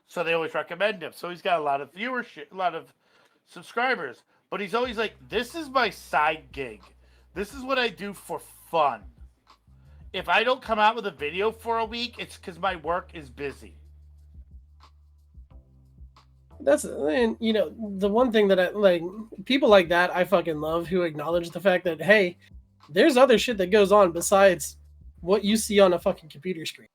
So they always recommend him. So he's got a lot of viewership, a lot of subscribers. But he's always like, this is my side gig. This is what I do for fun. If I don't come out with a video for a week, it's because my work is busy. And the one thing that I like, people like that I fucking love, who acknowledge the fact that, hey, there's other shit that goes on besides what you see on a fucking computer screen.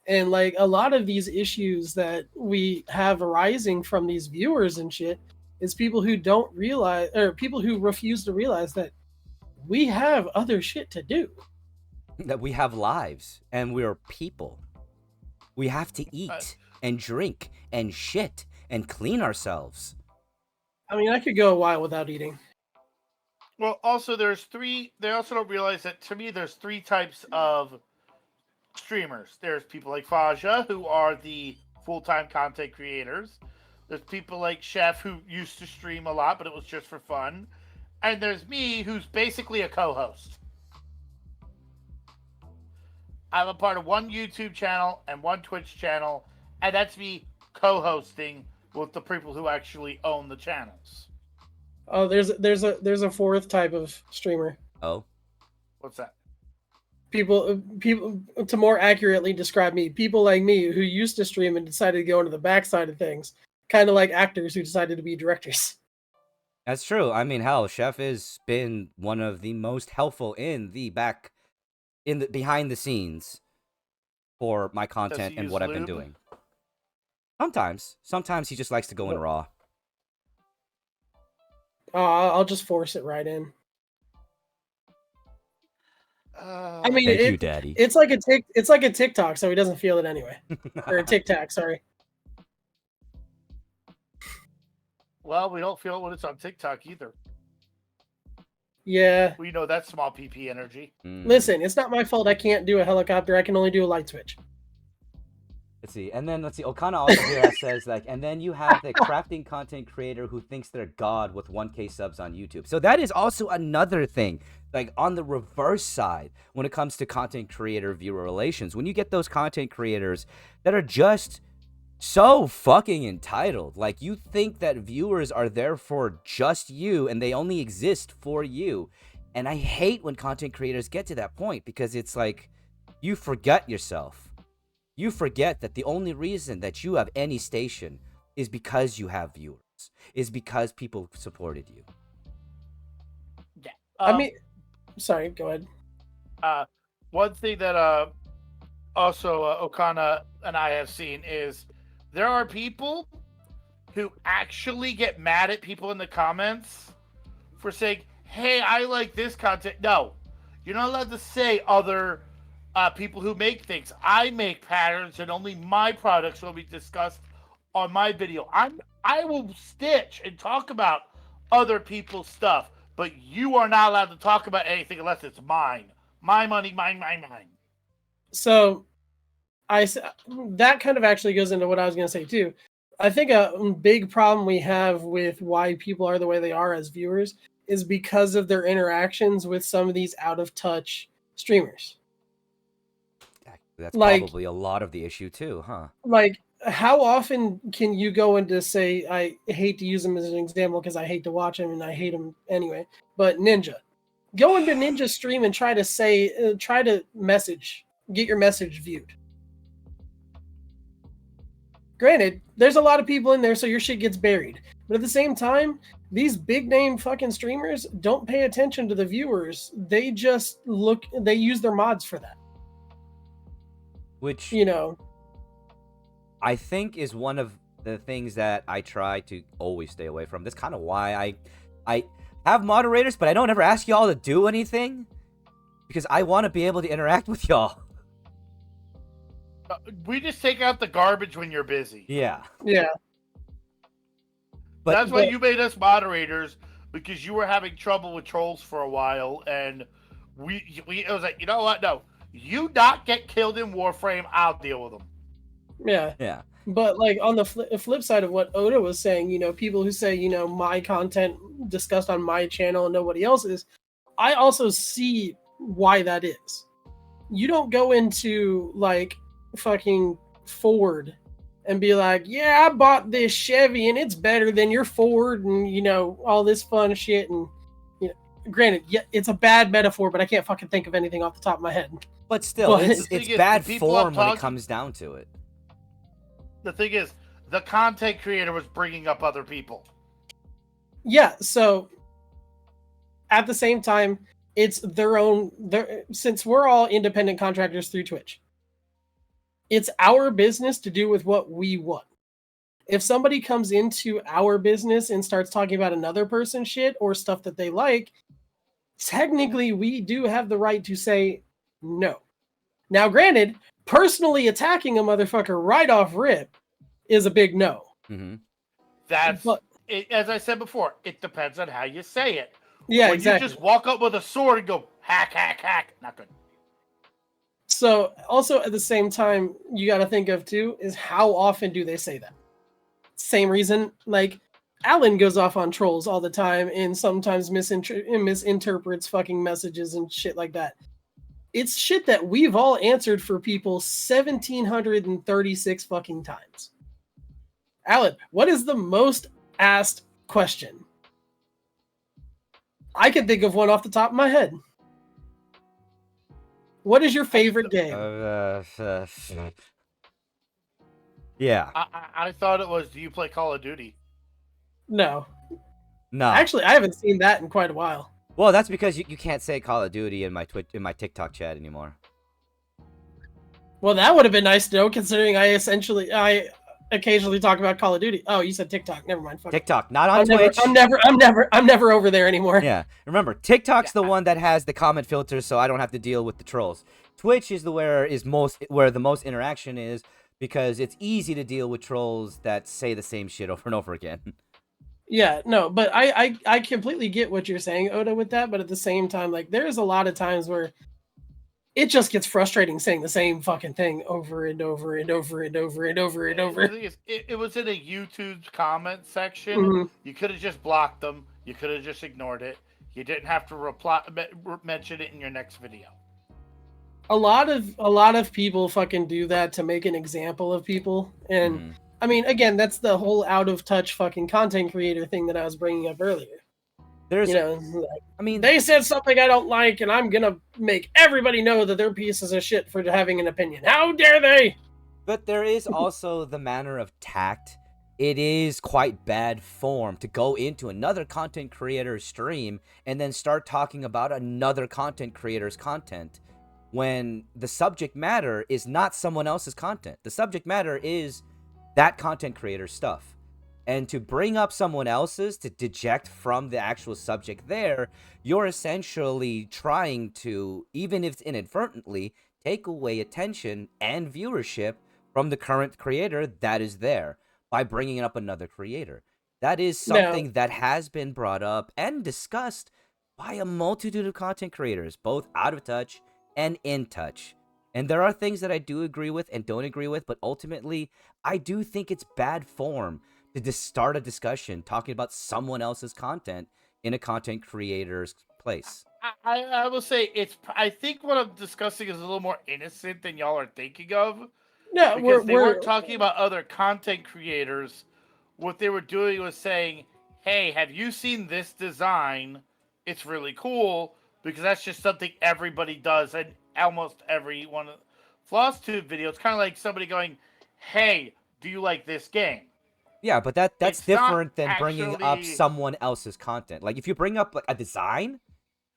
And like a lot of these issues that we have arising from these viewers and shit is people who don't realize, or people who refuse to realize that we have other shit to do. That we have lives and we're people. We have to eat and drink and shit and clean ourselves. I mean, I could go a while without eating. Well, also they also don't realize that, to me, there's three types of streamers. There's people like Faja, who are the full-time content creators. There's people like Chef, who used to stream a lot, but it was just for fun. And there's me, who's basically a co-host. I'm a part of one YouTube channel and one Twitch channel, and that's me co-hosting with the people who actually own the channels. Oh, there's a fourth type of streamer. Oh, what's that? People to more accurately describe me, people like me who used to stream and decided to go into the backside of things, kind of like actors who decided to be directors. That's true. I mean, hell, Chef has been one of the most helpful in the behind the scenes for my content and what I've been doing. Sometimes he just likes to go in raw. I'll just force it right in. I mean, Thank you, Daddy. it's like a TikTok, so he doesn't feel it anyway. Or a Tic Tac, sorry. Well, we don't feel it when it's on TikTok either. Yeah. We know that's small PP energy. Listen, it's not my fault I can't do a helicopter. I can only do a light switch. Let's see. Okana also here says, like, and then you have the crafting content creator who thinks they're God with 1K subs on YouTube. So that is also another thing. Like, on the reverse side, when it comes to content creator viewer relations, when you get those content creators that are just so fucking entitled. Like, you think that viewers are there for just you and they only exist for you. And I hate when content creators get to that point, because it's like, you forget yourself. You forget that the only reason that you have any station is because you have viewers, is because people supported you. Yeah. I mean, sorry, go ahead. One thing that also Okana and I have seen is there are people who actually get mad at people in the comments for saying, hey, I like this content. No, you're not allowed to say other people who make things. I make patterns and only my products will be discussed on my video. I will stitch and talk about other people's stuff, but you are not allowed to talk about anything unless it's mine. My money, mine. So, that kind of actually goes into what I was going to say too. I think a big problem we have with why people are the way they are as viewers is because of their interactions with some of these out of touch streamers. That's probably a lot of the issue too, huh? Like, how often can you go into, say, I hate to use him as an example because I hate to watch him and I hate him anyway, but Ninja. Go into Ninja's stream and try to message, get your message viewed. Granted, there's a lot of people in there, so your shit gets buried. But at the same time, these big name fucking streamers don't pay attention to the viewers. They just they use their mods for that. Which, I think is one of the things that I try to always stay away from. That's kind of why I have moderators, but I don't ever ask y'all to do anything, because I want to be able to interact with y'all. We just take out the garbage when you're busy. Yeah. But that's why you made us moderators, because you were having trouble with trolls for a while, and it was like, you know what? No, you not get killed in Warframe. I'll deal with them. Yeah. But like on the flip side of what Oda was saying, people who say, my content discussed on my channel and nobody else's, I also see why that is. You don't go into like fucking Ford and be like, yeah, I bought this Chevy and it's better than your Ford and all this fun shit. And granted, yeah, it's a bad metaphor, but I can't fucking think of anything off the top of my head. But still, it's bad form when it comes down to it. The thing is, the content creator was bringing up other people. Yeah, so at the same time, it's since we're all independent contractors through Twitch, it's our business to do with what we want. If somebody comes into our business and starts talking about another person's shit or stuff that they like, technically we do have the right to say no. Now, granted, personally attacking a motherfucker right off rip is a big no. Mm-hmm. As I said before, it depends on how you say it. Yeah, when exactly. you just walk up with a sword and go, hack, not good. So, also at the same time, you got to think of too, is how often do they say that? Same reason, like, Alan goes off on trolls all the time and sometimes misinterprets fucking messages and shit like that. It's shit that we've all answered for people 1,736 fucking times. Alan, what is the most asked question? I can think of one off the top of my head. What is your favorite game? Yeah. I thought it was, do you play Call of Duty? No. No. Actually, I haven't seen that in quite a while. Well, that's because you can't say Call of Duty in my TikTok chat anymore. Well, that would have been nice to know, considering I occasionally talk about Call of Duty. Oh, you said TikTok. Never mind. Fuck it. TikTok, not on I'm never, Twitch. I'm never over there anymore. Yeah, remember, TikTok's the one that has the comment filters, so I don't have to deal with the trolls. Twitch is where the most interaction is, because it's easy to deal with trolls that say the same shit over and over again. Yeah, no, but I completely get what you're saying, Oda, with that. But at the same time, like, there's a lot of times where it just gets frustrating saying the same fucking thing over and over and over and over and over and over. The thing is, it was in a YouTube comment section. Mhm. You could have just blocked them. You could have just ignored it. You didn't have to mention it in your next video. A lot of people fucking do that to make an example of people, and Mhm. I mean, again, that's the whole out of touch fucking content creator thing that I was bringing up earlier. There's, You know, like, I mean, they said something I don't like, and I'm gonna make everybody know that they're pieces of shit for having an opinion. How dare they? but there is also the manner of tact. It is quite bad form to go into another content creator's stream and then start talking about another content creator's content when the subject matter is not someone else's content. The subject matter is that content creator's stuff. And to bring up someone else's, to deject from the actual subject there, you're essentially trying to, even if it's inadvertently, take away attention and viewership from the current creator that is there by bringing up another creator. That is Now- something that has been brought up and discussed by a multitude of content creators, both out of touch and in touch. And there are things that I do agree with and don't agree with, but ultimately, I do think it's bad form to just start a discussion talking about someone else's content in a content creator's place. I will say I think what I'm discussing is a little more innocent than y'all are thinking of. No, Because they we're weren't talking about other content creators. What they were doing was saying, hey, have you seen this design? It's really cool, because that's just something everybody does in almost every one of FlossTube videos. It's kind of like somebody going, hey, do you like this game? Yeah, but that's It's not different than bringing up actually- someone else's content. Like, if you bring up like a design,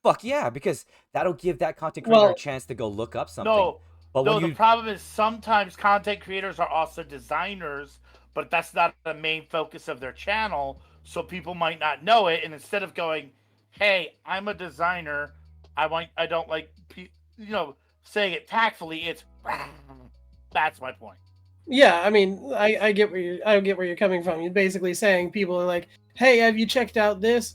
fuck yeah, because that'll give that content creator Well, a chance to go look up something. No, but no. when The you problem is sometimes content creators are also designers, but that's not the main focus of their channel. So people might not know it, and instead of going, "Hey, I'm a designer. I don't like," saying it tactfully, it's that's my point. Yeah, I mean, I get where you're coming from. You're basically saying people are like, "Hey, have you checked out this?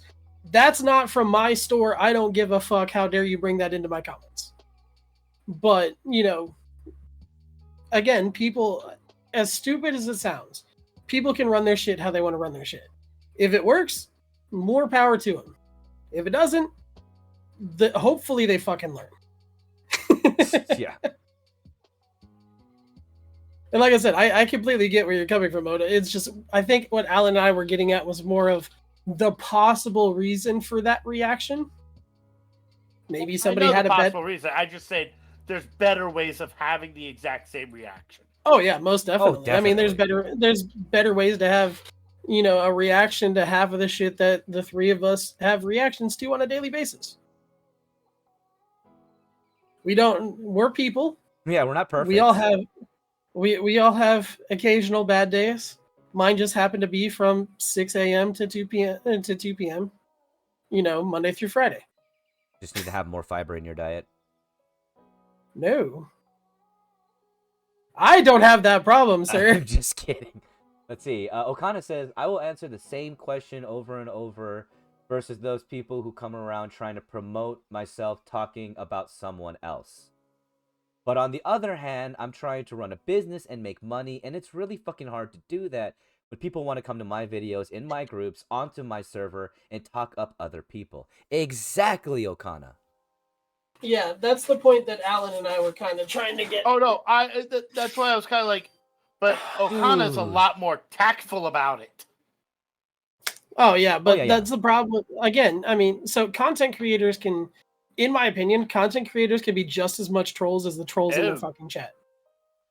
That's not from my store. I don't give a fuck. How dare you bring that into my comments?" But, again, people, as stupid as it sounds, people can run their shit how they want to run their shit. If it works, more power to them. If it doesn't, hopefully they fucking learn. yeah. And like I said, I completely get where you're coming from, Oda. It's just, I think what Alan and I were getting at was more of the possible reason for that reaction. Maybe somebody I know had the a bet. possible reason. I just said there's better ways of having the exact same reaction. Oh yeah, most definitely. I mean, there's definitely. better ways to have, a reaction to half of the shit that the three of us have reactions to on a daily basis. We're people. Yeah, we're not perfect. We all have occasional bad days. Mine just happened to be from 6 a.m. to 2 p.m. Monday through Friday. Just need to have more fiber in your diet. No. I don't have that problem, sir. I'm just kidding. Let's see. Okana says, I will answer the same question over and over versus those people who come around trying to promote myself talking about someone else. But on the other hand, I'm trying to run a business and make money, and it's really fucking hard to do that when people want to come to my videos, in my groups, onto my server, and talk up other people. Exactly, Okana. Yeah, that's the point that Alan and I were kind of trying to get. Oh no, that's why I was kind of like, but Okana's a Dude. lot more tactful about it. Oh yeah, but yeah. that's the problem. Again, I mean, so content creators can, in my opinion, content creators can be just as much trolls as the trolls in their Ew. fucking chat.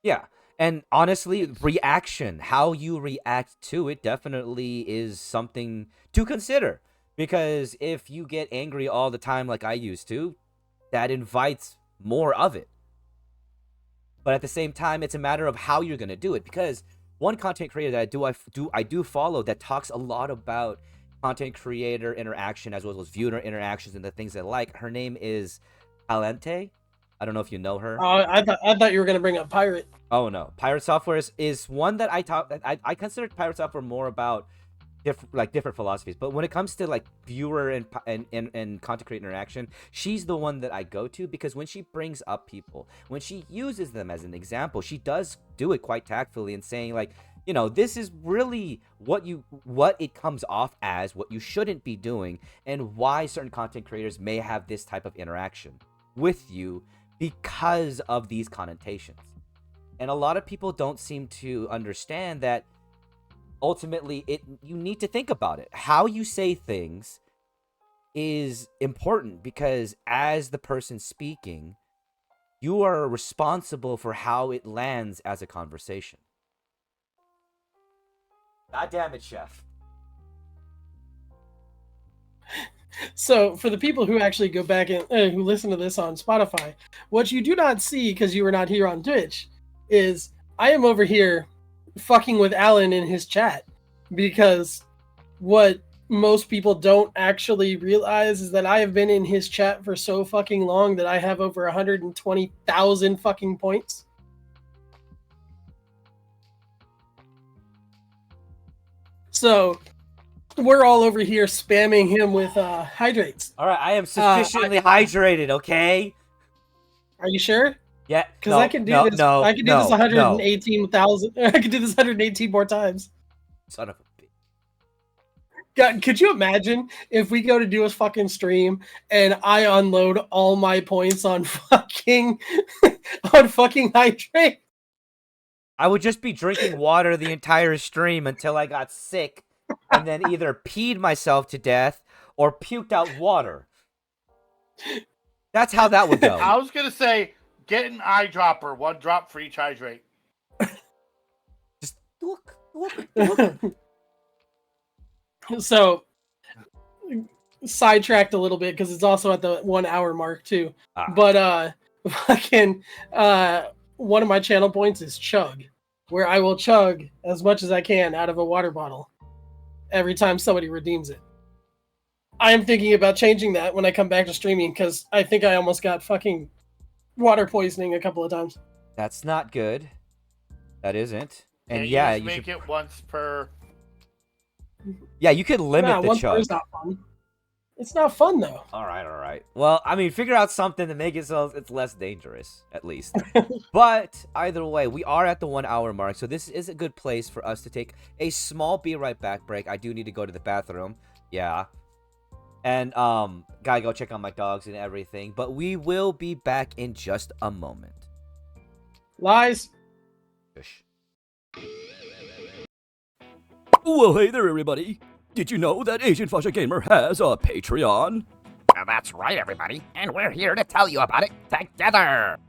Yeah, and honestly, reaction, how you react to it definitely is something to consider. Because if you get angry all the time like I used to, that invites more of it. But at the same time, it's a matter of how you're going to do it. Because one content creator that I do follow that talks a lot about content creator interaction as well as viewer interactions and the things they like. Her name is Alente. I don't know if you know her. I thought you were gonna bring up Pirate. Oh no, Pirate Software is one that I consider Pirate Software more about different philosophies. But when it comes to like viewer and content creator interaction, she's the one that I go to because when she brings up people, when she uses them as an example, she does do it quite tactfully and saying like, you know, this is really what it comes off as, what you shouldn't be doing, and why certain content creators may have this type of interaction with you because of these connotations. And a lot of people don't seem to understand that ultimately you need to think about it. How you say things is important because as the person speaking, you are responsible for how it lands as a conversation. God damn it, Chef. So, for the people who actually go back and who listen to this on Spotify, what you do not see because you were not here on Twitch is I am over here fucking with Alan in his chat because what most people don't actually realize is that I have been in his chat for so fucking long that I have over 120,000 fucking points. So we're all over here spamming him with hydrates. All right, I am sufficiently hydrated, okay? Are you sure? Yeah, because I can do this. I can do this 118,000. I can do this 118 more times. Son of a bitch. God, could you imagine if we go to do a fucking stream and I unload all my points on fucking hydrate? I would just be drinking water the entire stream until I got sick and then either peed myself to death or puked out water. That's how that would go. I was going to say, get an eyedropper, 1 drop for each hydrate. Just look. So, sidetracked a little bit because it's also at the 1 hour mark too. But fucking one of my channel points is chug, where I will chug as much as I can out of a water bottle every time somebody redeems it. I am thinking about changing that when I come back to streaming because I think I almost got fucking water poisoning a couple of times. That's not good. That isn't. And yeah, you make should... it once per. Yeah, you could limit the chug. Not fun. It's not fun though. All right. Well, I mean, figure out something to make it so it's less dangerous, at least. But either way, we are at the 1 hour mark, so this is a good place for us to take a small be right back break. I do need to go to the bathroom. Yeah. And gotta go check on my dogs and everything. But we will be back in just a moment. Lies. Shush. Well, hey there, everybody. Did you know that Asian Fasha Gamer has a Patreon? That's right, everybody, and we're here to tell you about it together.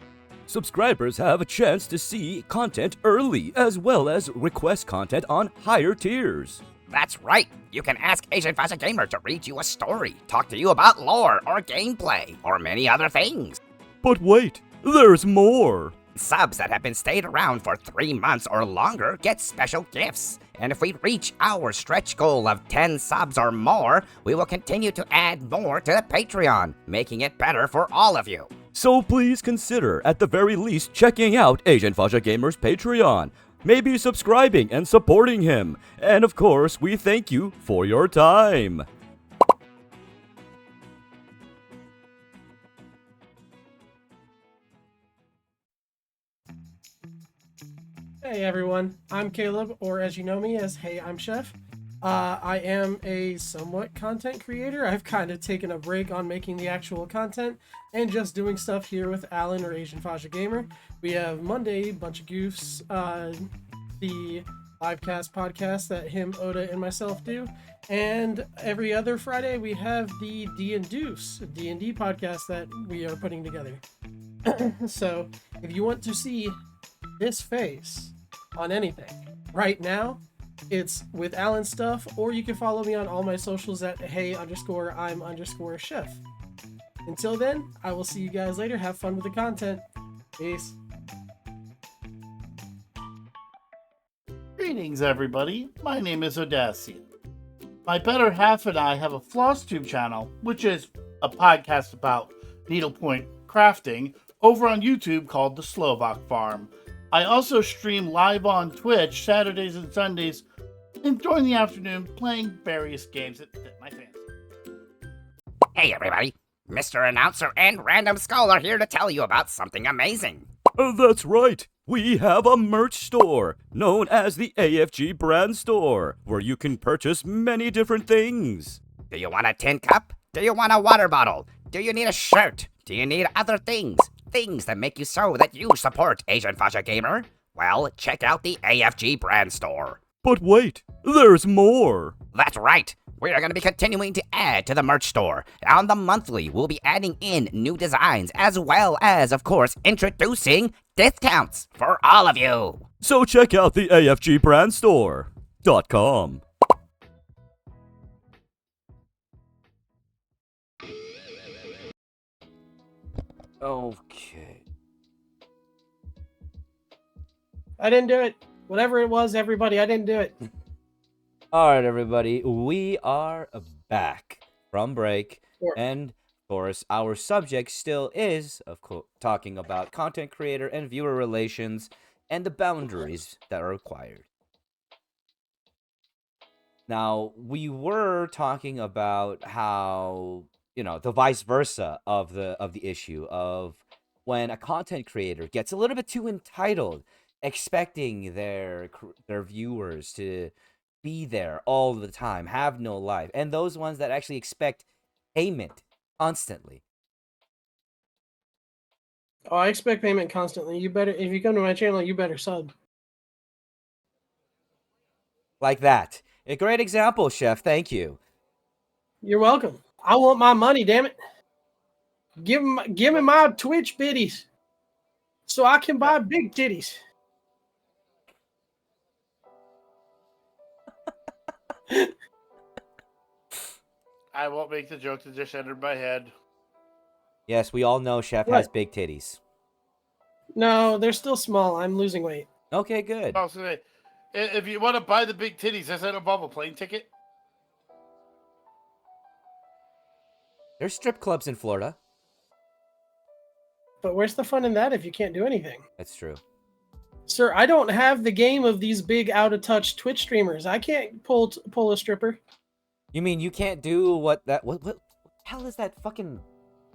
Subscribers have a chance to see content early, as well as request content on higher tiers. That's right. You can ask Asian Fashion Gamer to read you a story, talk to you about lore or gameplay, or many other things. But wait, there's more. Subs that have been stayed around for 3 months or longer get special gifts. And if we reach our stretch goal of 10 subs or more, we will continue to add more to the Patreon, making it better for all of you. So please consider, at the very least, checking out Asian Fasha Gamer's Patreon. Maybe subscribing and supporting him. And of course, we thank you for your time. Hey everyone, I'm Caleb, or as you know me as Hey I'm Chef. I am a somewhat content creator. I've kind of taken a break on making the actual content and just doing stuff here with Alan or Asian Fasha Gamer. We have Monday, Bunch of Goofs, the livecast podcast that him, Oda, and myself do. And every other Friday we have the D&Deuce, a D&D podcast that we are putting together. So if you want to see this face on anything right now, it's with Alan stuff, or you can follow me on all my socials at hey_I'm_chef. Until then, I will see you guys later. Have fun with the content. Peace. Greetings, everybody. My name is Odassi. My better half and I have a FlossTube channel, which is a podcast about needlepoint crafting, over on YouTube called The Slovak Farm. I also stream live on Twitch Saturdays and Sundays, and during the afternoon playing various games that fit my fancy. Hey everybody, Mr. Announcer and Random Skull are here to tell you about something amazing. That's right. We have a merch store known as the AFG Brand Store, where you can purchase many different things. Do you want a tin cup? Do you want a water bottle? Do you need a shirt? Do you need other things? Things that make you so that you support Asian Fascia Gamer? Well, check out the AFG Brand Store. But wait, there's more. That's right. We are going to be continuing to add to the merch store. On the monthly, we'll be adding in new designs, as well as, of course, introducing discounts for all of you. So check out the AFGBrandStore.com. Okay. I didn't do it. Whatever it was, everybody, I didn't do it. All right, everybody. We are back from break. Sure. And, of course, our subject still is, of course, talking about content creator and viewer relations and the boundaries that are required. Now, we were talking about how, the vice versa of the issue of when a content creator gets a little bit too entitled, expecting their viewers to be there all the time, have no life, and those ones that actually expect payment constantly. Oh, I expect payment constantly. You better, if you come to my channel, you better sub. Like that. A great example, Chef. Thank you. You're welcome. I want my money, damn it. Give me my Twitch biddies so I can buy big titties. I won't make the joke that just entered my head. Yes, we all know Chef What? has big titties. No, they're still small. I'm losing weight. Okay, good. Also, if you want to buy the big titties, does that involve a plane ticket? There's strip clubs in Florida. But where's the fun in that if you can't do anything? That's true. Sir, I don't have the game of these big out-of-touch Twitch streamers. I can't pull a stripper. You mean you can't do what the hell is that fucking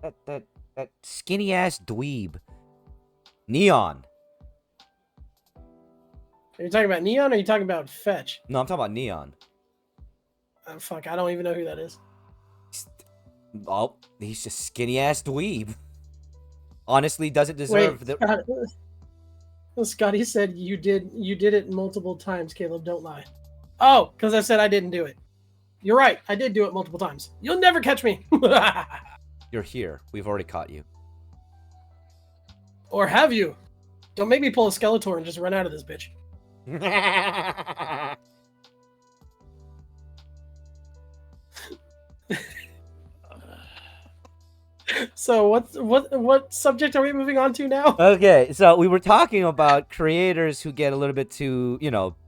that skinny ass dweeb? Neon. Are you talking about Neon or are you talking about Fetch? No, I'm talking about Neon. Oh, fuck, I don't even know who that is. Oh, he's just skinny ass dweeb. Honestly, doesn't deserve Wait, Scotty said you did it multiple times, Caleb. Don't lie. Oh, because I said I didn't do it. You're right. I did do it multiple times. You'll never catch me. You're here. We've already caught you. Or have you? Don't make me pull a Skeletor and just run out of this bitch. So what subject are we moving on to now? Okay, so we were talking about creators who get a little bit too,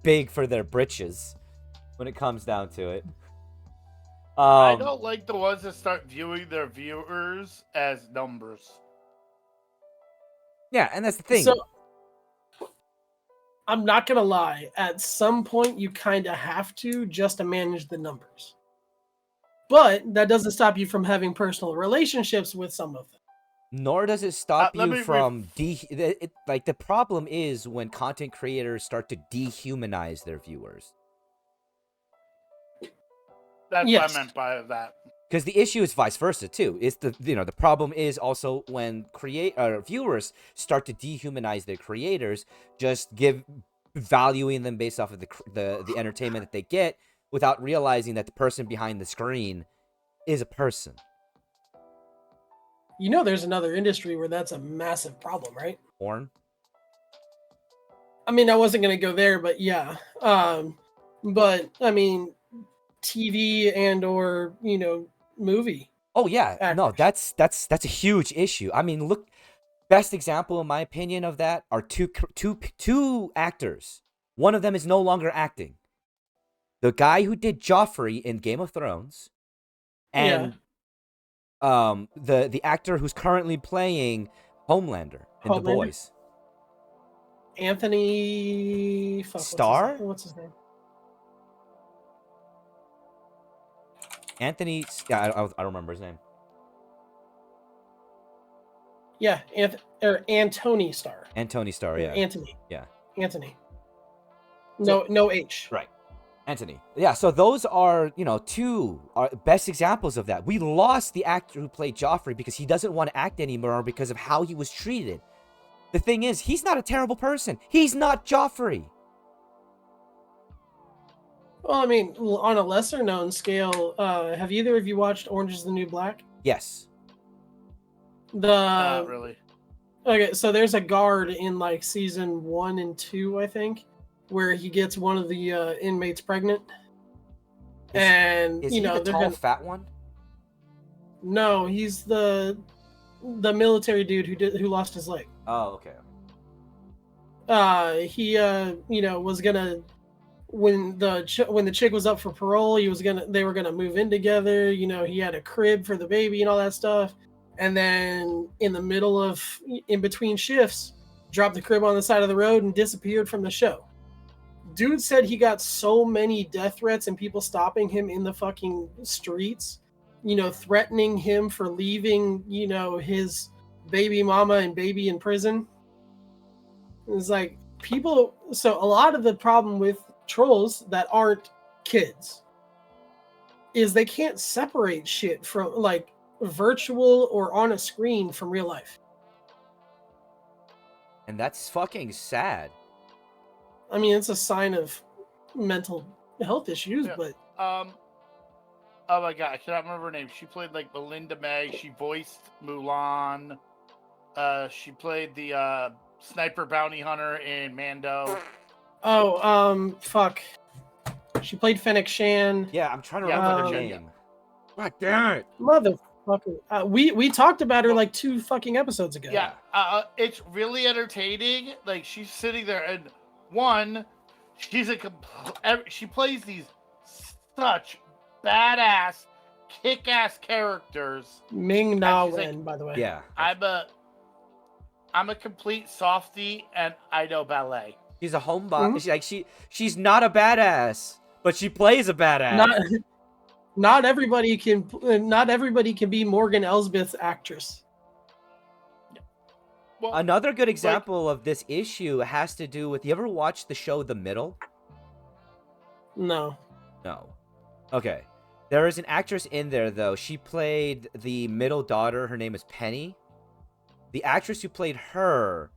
big for their britches when it comes down to it. I don't like the ones that start viewing their viewers as numbers. Yeah, and that's the thing. So I'm not gonna lie. At some point, you kind of have to just to manage the numbers. But that doesn't stop you from having personal relationships with some of them. Nor does it stop let you me from like the problem is when content creators start to dehumanize their viewers. That's Yes. what I meant by that. Because the issue is vice versa too. It's the problem is also when viewers start to dehumanize their creators, just valuing them based off of the entertainment that they get, without realizing that the person behind the screen is a person. You know, there's another industry where that's a massive problem, right? Porn. I mean, I wasn't gonna go there, but yeah. But I mean, TV and or movie. Oh yeah, no, Actors. that's a huge issue. I mean, look, best example in my opinion of that are two actors One of them is no longer acting. The guy who did Joffrey in Game of Thrones, and the actor who's currently playing Homelander in The Homelander? Boys. Anthony Starr? What's his name? Anthony. Yeah, I don't remember his name. Yeah, Anthony Starr. Anthony Starr. Yeah. Anthony. Yeah. Anthony. No H. Right. Anthony. Yeah, so those are, two best examples of that. We lost the actor who played Joffrey because he doesn't want to act anymore because of how he was treated. The thing is, he's not a terrible person. He's not Joffrey. Well, I mean, on a lesser known scale, have either of you watched Orange is the New Black? Yes. Not really. Okay, so there's a guard in like season 1 and 2, I think, where he gets one of the inmates pregnant. Is he the they're tall, fat one? No, he's the military dude who lost his leg. Oh, okay. He was gonna, when the chick was up for parole, they were gonna move in together. He had a crib for the baby and all that stuff. And then in between shifts, dropped the crib on the side of the road and disappeared from the show. Dude said he got so many death threats and people stopping him in the fucking streets, threatening him for leaving, his baby mama and baby in prison. It's like so a lot of the problem with trolls that aren't kids is they can't separate shit from like virtual or on a screen from real life. And that's fucking sad. I mean, it's a sign of mental health issues, Yeah. but Oh my god, I cannot remember her name. She played like Melinda May. She voiced Mulan. She played the sniper bounty hunter in Mando. fuck. She played Fennec Shan. Yeah, I'm trying to Yeah, remember her Fennec name. God damn it. Motherfucker. We talked about her like 2 fucking episodes ago. Yeah, it's really entertaining. Like she's sitting there, and one, she plays these such badass, kick-ass characters. Ming Na And she's Wen, by the way. Yeah. I'm a complete softie, and I know ballet. She's a homebody. She's not a badass, but she plays a badass. Not everybody can be Morgan Elsbeth's actress. Well, Another good example of this issue has to do with, you ever watch the show The Middle? No. No. Okay. There is an actress in there, though. She played the middle daughter. Her name is Penny. The actress who played her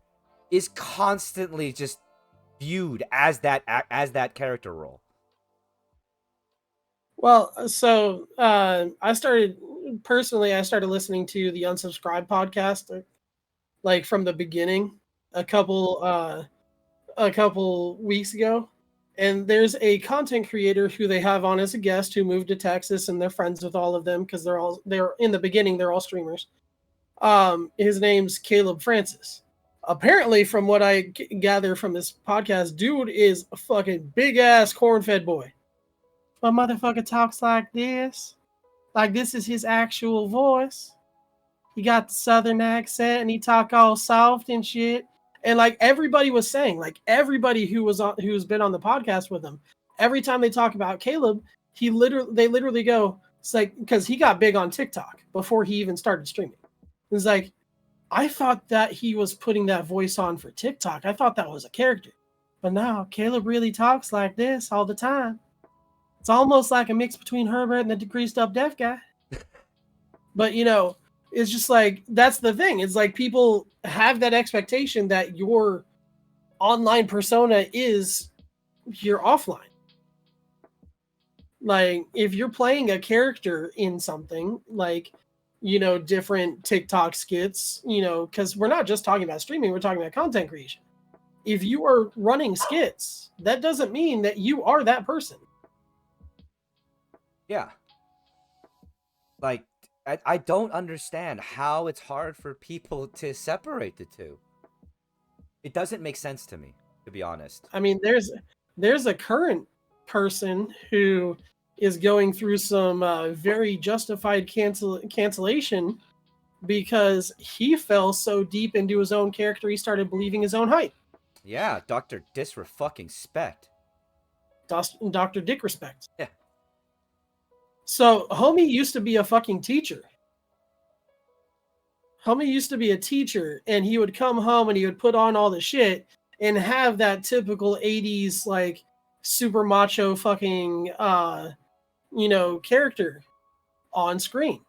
is constantly just viewed as that character role. Well, so I started listening to the Unsubscribed podcast, like from the beginning, a couple weeks ago, and there's a content creator who they have on as a guest who moved to Texas, and they're friends with all of them because they're in the beginning they're all streamers. His name's Caleb Francis. Apparently, from what I gather from this podcast, dude is a fucking big ass corn-fed boy. But motherfucker talks like this. Like this is his actual voice. He got the southern accent and he talk all soft and shit. And like everybody was saying, like everybody who's been on the podcast with him, every time they talk about Caleb, they literally go, it's like, because he got big on TikTok before he even started streaming. It's like, I thought that he was putting that voice on for TikTok. I thought that was a character. But now Caleb really talks like this all the time. It's almost like a mix between Herbert and the Decreased Up Deaf guy. But, it's just like, that's the thing. It's like people have that expectation that your online persona is your offline. Like, if you're playing a character in something, like, different TikTok skits, because we're not just talking about streaming, we're talking about content creation. If you are running skits, that doesn't mean that you are that person. Yeah. Like, I don't understand how it's hard for people to separate the two. It doesn't make sense to me. to be honest. I mean, there's a current person who is going through some very justified cancellation because he fell so deep into his own character he started believing his own hype. Yeah, Dr. Disrespect. Dr. Dick Respect. Yeah. So homie used to be a fucking teacher. Homie used to be a teacher, and he would come home and he would put on all the shit and have that typical 80s like super macho fucking character on screen.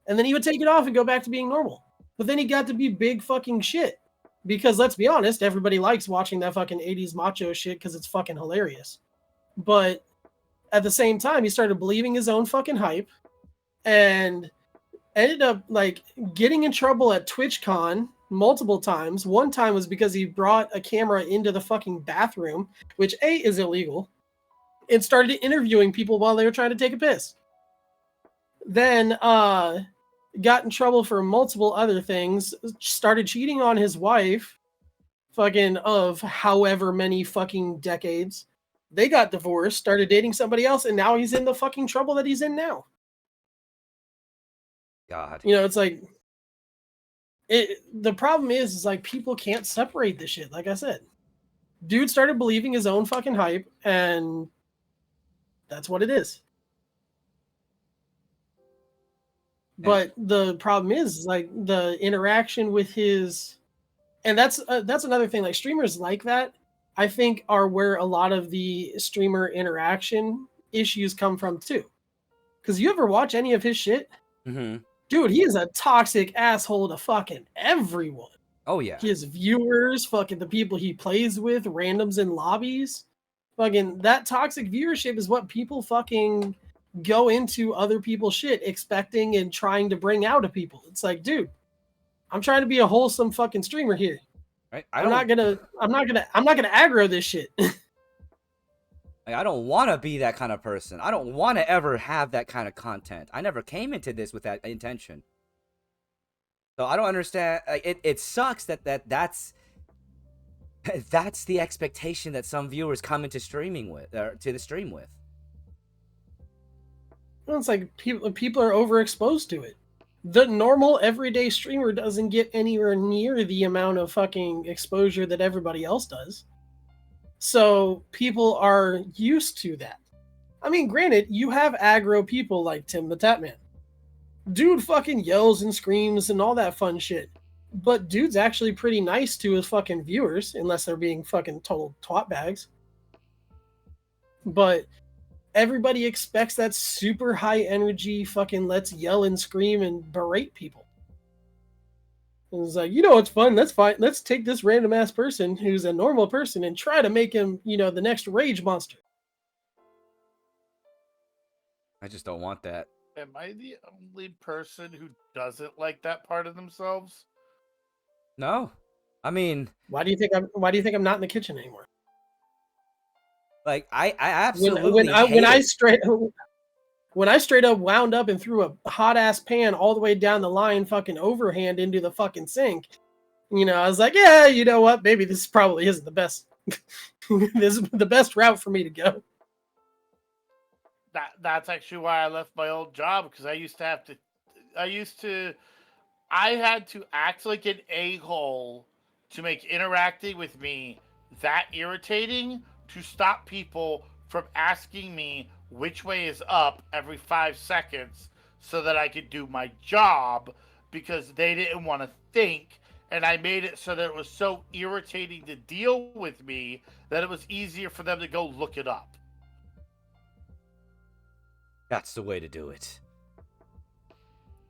And then he would take it off and go back to being normal. But then he got to be big fucking shit. Because let's be honest, everybody likes watching that fucking 80s macho shit because it's fucking hilarious. But at the same time, he started believing his own fucking hype and ended up like getting in trouble at TwitchCon multiple times. One time was because he brought a camera into the fucking bathroom, which A is illegal, and started interviewing people while they were trying to take a piss. Then got in trouble for multiple other things, started cheating on his wife, fucking of however many fucking decades. They got divorced, started dating somebody else, and now he's in the fucking trouble that he's in now. God. You know, it's like the problem is like people can't separate this shit. Like I said, dude started believing his own fucking hype, and that's what it is. But the problem is like the interaction with his, and that's another thing. Like streamers like that, I think, are where a lot of the streamer interaction issues come from too. Because you ever watch any of his shit? Mm-hmm. Dude, he is a toxic asshole to fucking everyone. Oh yeah. His viewers, fucking the people he plays with, randoms in lobbies. Fucking that toxic viewership is what people fucking go into other people's shit expecting and trying to bring out of people. It's like, dude, I'm trying to be a wholesome fucking streamer here. Right? I'm not gonna aggro this shit. I don't want to be that kind of person. I don't want to ever have that kind of content. I never came into this with that intention. So I don't understand. It sucks that's the expectation that some viewers come into streaming with, or to the stream with. Well, it's like people are overexposed to it. The normal everyday streamer doesn't get anywhere near the amount of fucking exposure that everybody else does. So people are used to that. I mean, granted, you have aggro people like Tim the Tatman. Dude fucking yells and screams and all that fun shit. But dude's actually pretty nice to his fucking viewers, unless they're being fucking total twat bags. But everybody expects that super high energy fucking let's yell and scream and berate people. And it's like, it's fun. That's fine. Let's take this random ass person who's a normal person and try to make him, the next rage monster. I just don't want that. Am I the only person who doesn't like that part of themselves? No. I mean, why do you think I'm not in the kitchen anymore? Like I absolutely when I straight up wound up and threw a hot ass pan all the way down the line, fucking overhand into the fucking sink, I was like, yeah, you know what? Maybe this probably isn't the best. This is the best route for me to go. That's actually why I left my old job, because I had to act like an a-hole to make interacting with me that irritating to stop people from asking me which way is up every 5 seconds so that I could do my job, because they didn't want to think, and I made it so that it was so irritating to deal with me that it was easier for them to go look it up. That's the way to do it.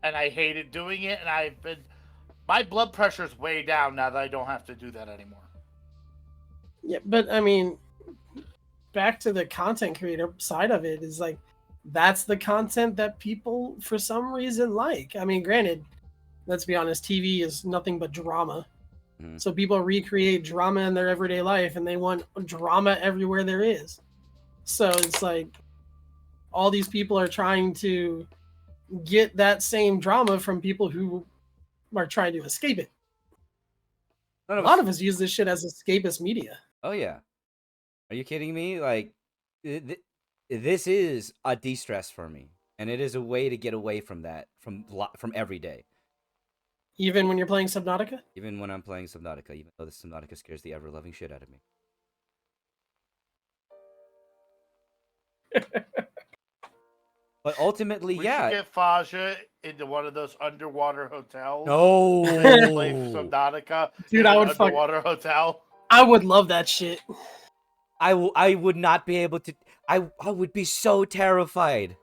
And I hated doing it, and my blood pressure's way down now that I don't have to do that anymore. Yeah, but I mean, back to the content creator side of it is like, that's the content that people for some reason like. I mean, granted, let's be honest, TV is nothing but drama. Mm-hmm. So people recreate drama in their everyday life and they want drama everywhere there is. So it's like all these people are trying to get that same drama from people who are trying to escape it. A lot of us use this shit as escapist media. Oh yeah. Are you kidding me? Like, this is a de-stress for me, and it is a way to get away from that from every day. Even when you're playing Subnautica? Even when I'm playing Subnautica, even though the Subnautica scares the ever-loving shit out of me. But ultimately, We yeah. should get Faja into one of those underwater hotels. No. Play Subnautica Dude, in I an would underwater hotel. I would love that shit. I would not be able to. I would be so terrified.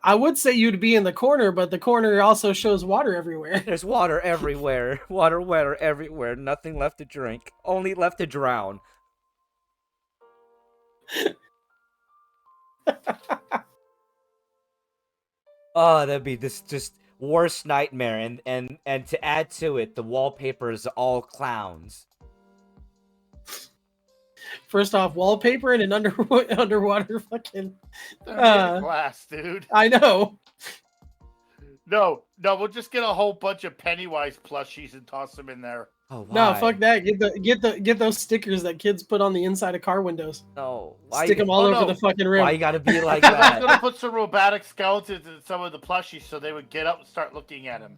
I would say you'd be in the corner, but the corner also shows water everywhere. There's water everywhere. Water everywhere. Nothing left to drink. Only left to drown. Oh, that'd be this just worst nightmare. And to add to it, the wallpaper is all clowns. First off, wallpaper and an underwater fucking. They're made of glass, dude. I know. No, we'll just get a whole bunch of Pennywise plushies and toss them in there. Oh, why? No, fuck that. Get those stickers that kids put on the inside of car windows. No. Why? Stick them all over the fucking rim. Why you gotta be like I was that? gonna put some robotic skeletons in some of the plushies so they would get up and start looking at him.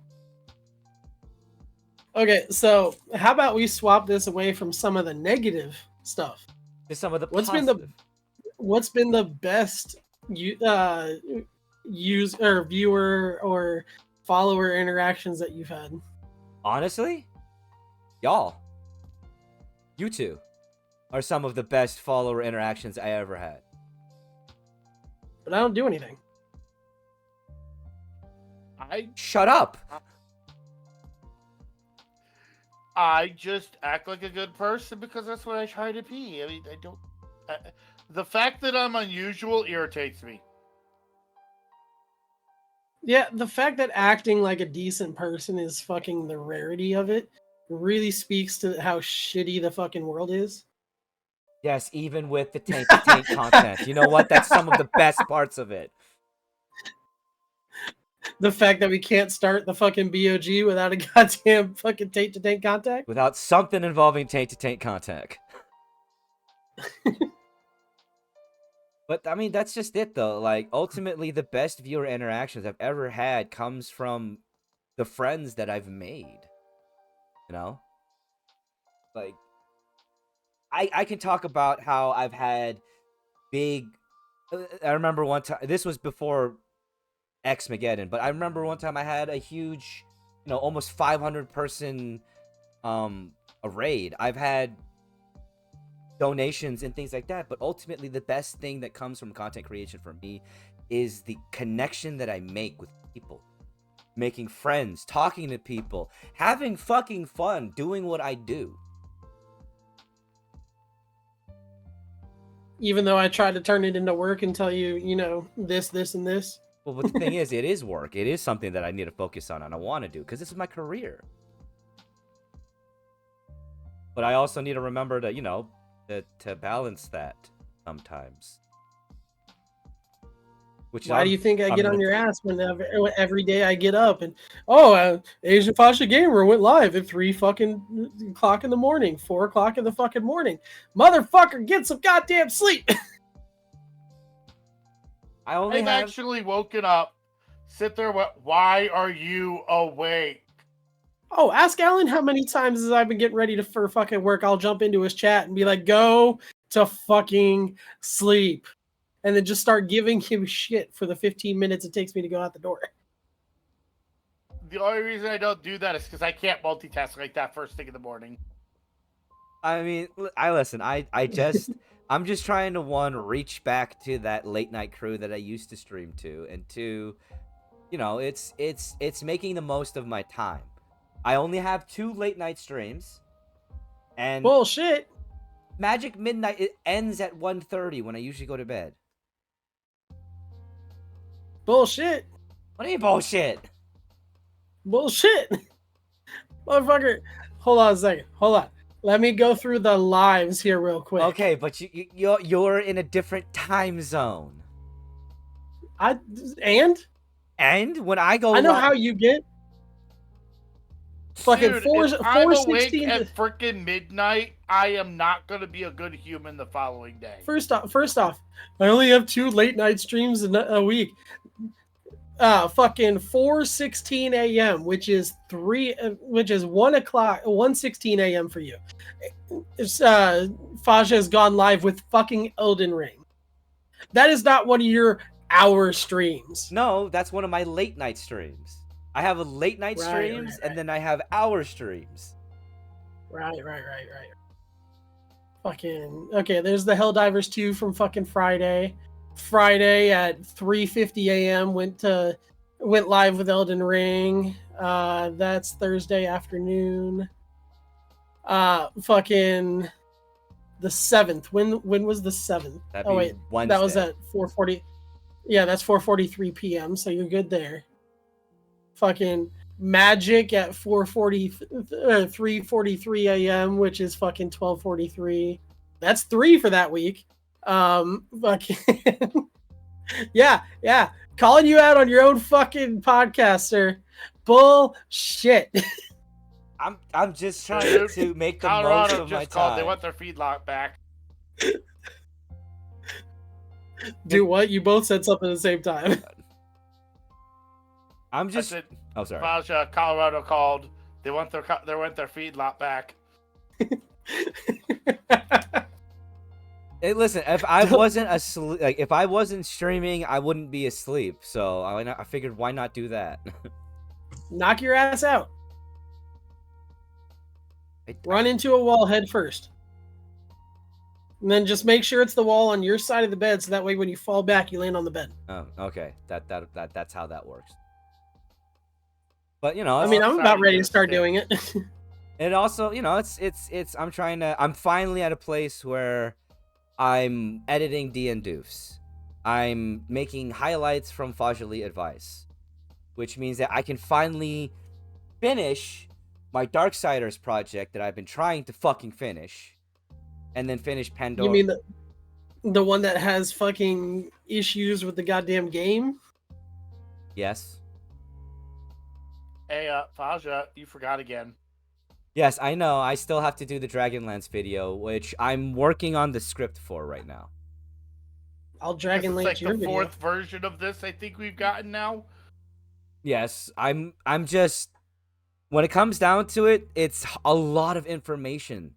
Okay, so how about we swap this away from some of the negative stuff? To some of the What's positive. What's been the best use or viewer or follower interactions that you've had? Honestly, y'all, you two are some of the best follower interactions I ever had. But I don't do anything. Shut up. I just act like a good person because that's what I try to be. I mean, I don't. The fact that I'm unusual irritates me. Yeah, the fact that acting like a decent person is fucking the rarity of it really speaks to how shitty the fucking world is. Yes, even with the taint to taint content. You know what? That's some of the best parts of it. The fact that we can't start the fucking BOG without a goddamn fucking taint to taint contact. Without something involving taint to taint contact. But I mean, that's just it though. Like, ultimately, the best viewer interactions I've ever had comes from the friends that I've made. You know? Like, I can talk about how I've had big. I remember one time. This was before Xmageddon, but I remember one time I had a huge, almost 500 person a raid. I've had donations and things like that, but ultimately the best thing that comes from content creation for me is the connection that I make with people. Making friends, talking to people, having fucking fun doing what I do. Even though I try to turn it into work and tell you, this, and this. Well, but the thing is, it is work. It is something that I need to focus on and I want to do because this is my career. But I also need to remember to, to balance that sometimes. Why do you think I get on your ass when every day I get up and Asian Fascia Gamer went live at 3 fucking o'clock in the morning, 4 o'clock in the fucking morning. Motherfucker, get some goddamn sleep. I've actually woken up, sit there. Why are you awake? Oh, ask Alan how many times as I've been getting ready for fucking work, I'll jump into his chat and be like, go to fucking sleep. And then just start giving him shit for the 15 minutes it takes me to go out the door. The only reason I don't do that is because I can't multitask like that first thing in the morning. I mean, I'm just trying to, one, reach back to that late night crew that I used to stream to, and two, it's making the most of my time. I only have 2 late night streams, and bullshit. Magic Midnight, it ends at 1:30 when I usually go to bed. Bullshit. What do you mean bullshit? Bullshit. Motherfucker. Hold on a second. Hold on. Let me go through the lives here real quick. Okay, but you're in a different time zone. And when I go I know how you get. Fucking Dude, four if I'm awake 4:16. at freaking midnight, I am not gonna be a good human the following day. First off, I only have 2 late night streams a week. Fucking 4:16 a.m., which is 1 o'clock, 1:16 a.m. for you. Faja has gone live with fucking Elden Ring. That is not one of your hour streams. No, that's one of my late night streams. I have a late night streams, and then I have hour streams. Right. Fucking okay. There's the Helldivers 2 from fucking Friday. Friday at 3:50 a.m. went live with Elden Ring. That's Thursday afternoon. Fucking the 7th. When was the 7th? That'd Oh be wait, Wednesday. that was at 4:40. Yeah, that's 4:43 p.m. So you're good there. Fucking Magic at 3:43 a.m., which is fucking 12:43. That's 3 for that week. Fucking yeah. Calling you out on your own fucking podcast, sir. Bullshit. I'm just trying to make the most Colorado of my just called. time. They want their feedlot back. Do what? You both said something at the same time. I'm I just. said, Oh, sorry. Faja, Colorado called. They want their feedlot back. Hey, listen. If I wasn't asleep, like if I wasn't streaming, I wouldn't be asleep. So I figured, why not do that? Knock your ass out. Run into a wall head first. And then just make sure it's the wall on your side of the bed, so that way when you fall back, you land on the bed. Oh, okay. That's how that works. But you know, I mean, I'm about ready to start doing it. it also, you know, it's. I'm finally at a place where I'm editing D and Doofs. I'm making highlights from Fajali Advice, which means that I can finally finish my Darksiders project that I've been trying to fucking finish, and then finish Pandora. You mean the one that has fucking issues with the goddamn game? Yes. Hey, Faja, you forgot again. Yes, I know. I still have to do the Dragonlance video, which I'm working on the script for right now. I'll This Dragon is Link like your the video. 4th version of this I think we've gotten now. Yes, I'm just, when it comes down to it, it's a lot of information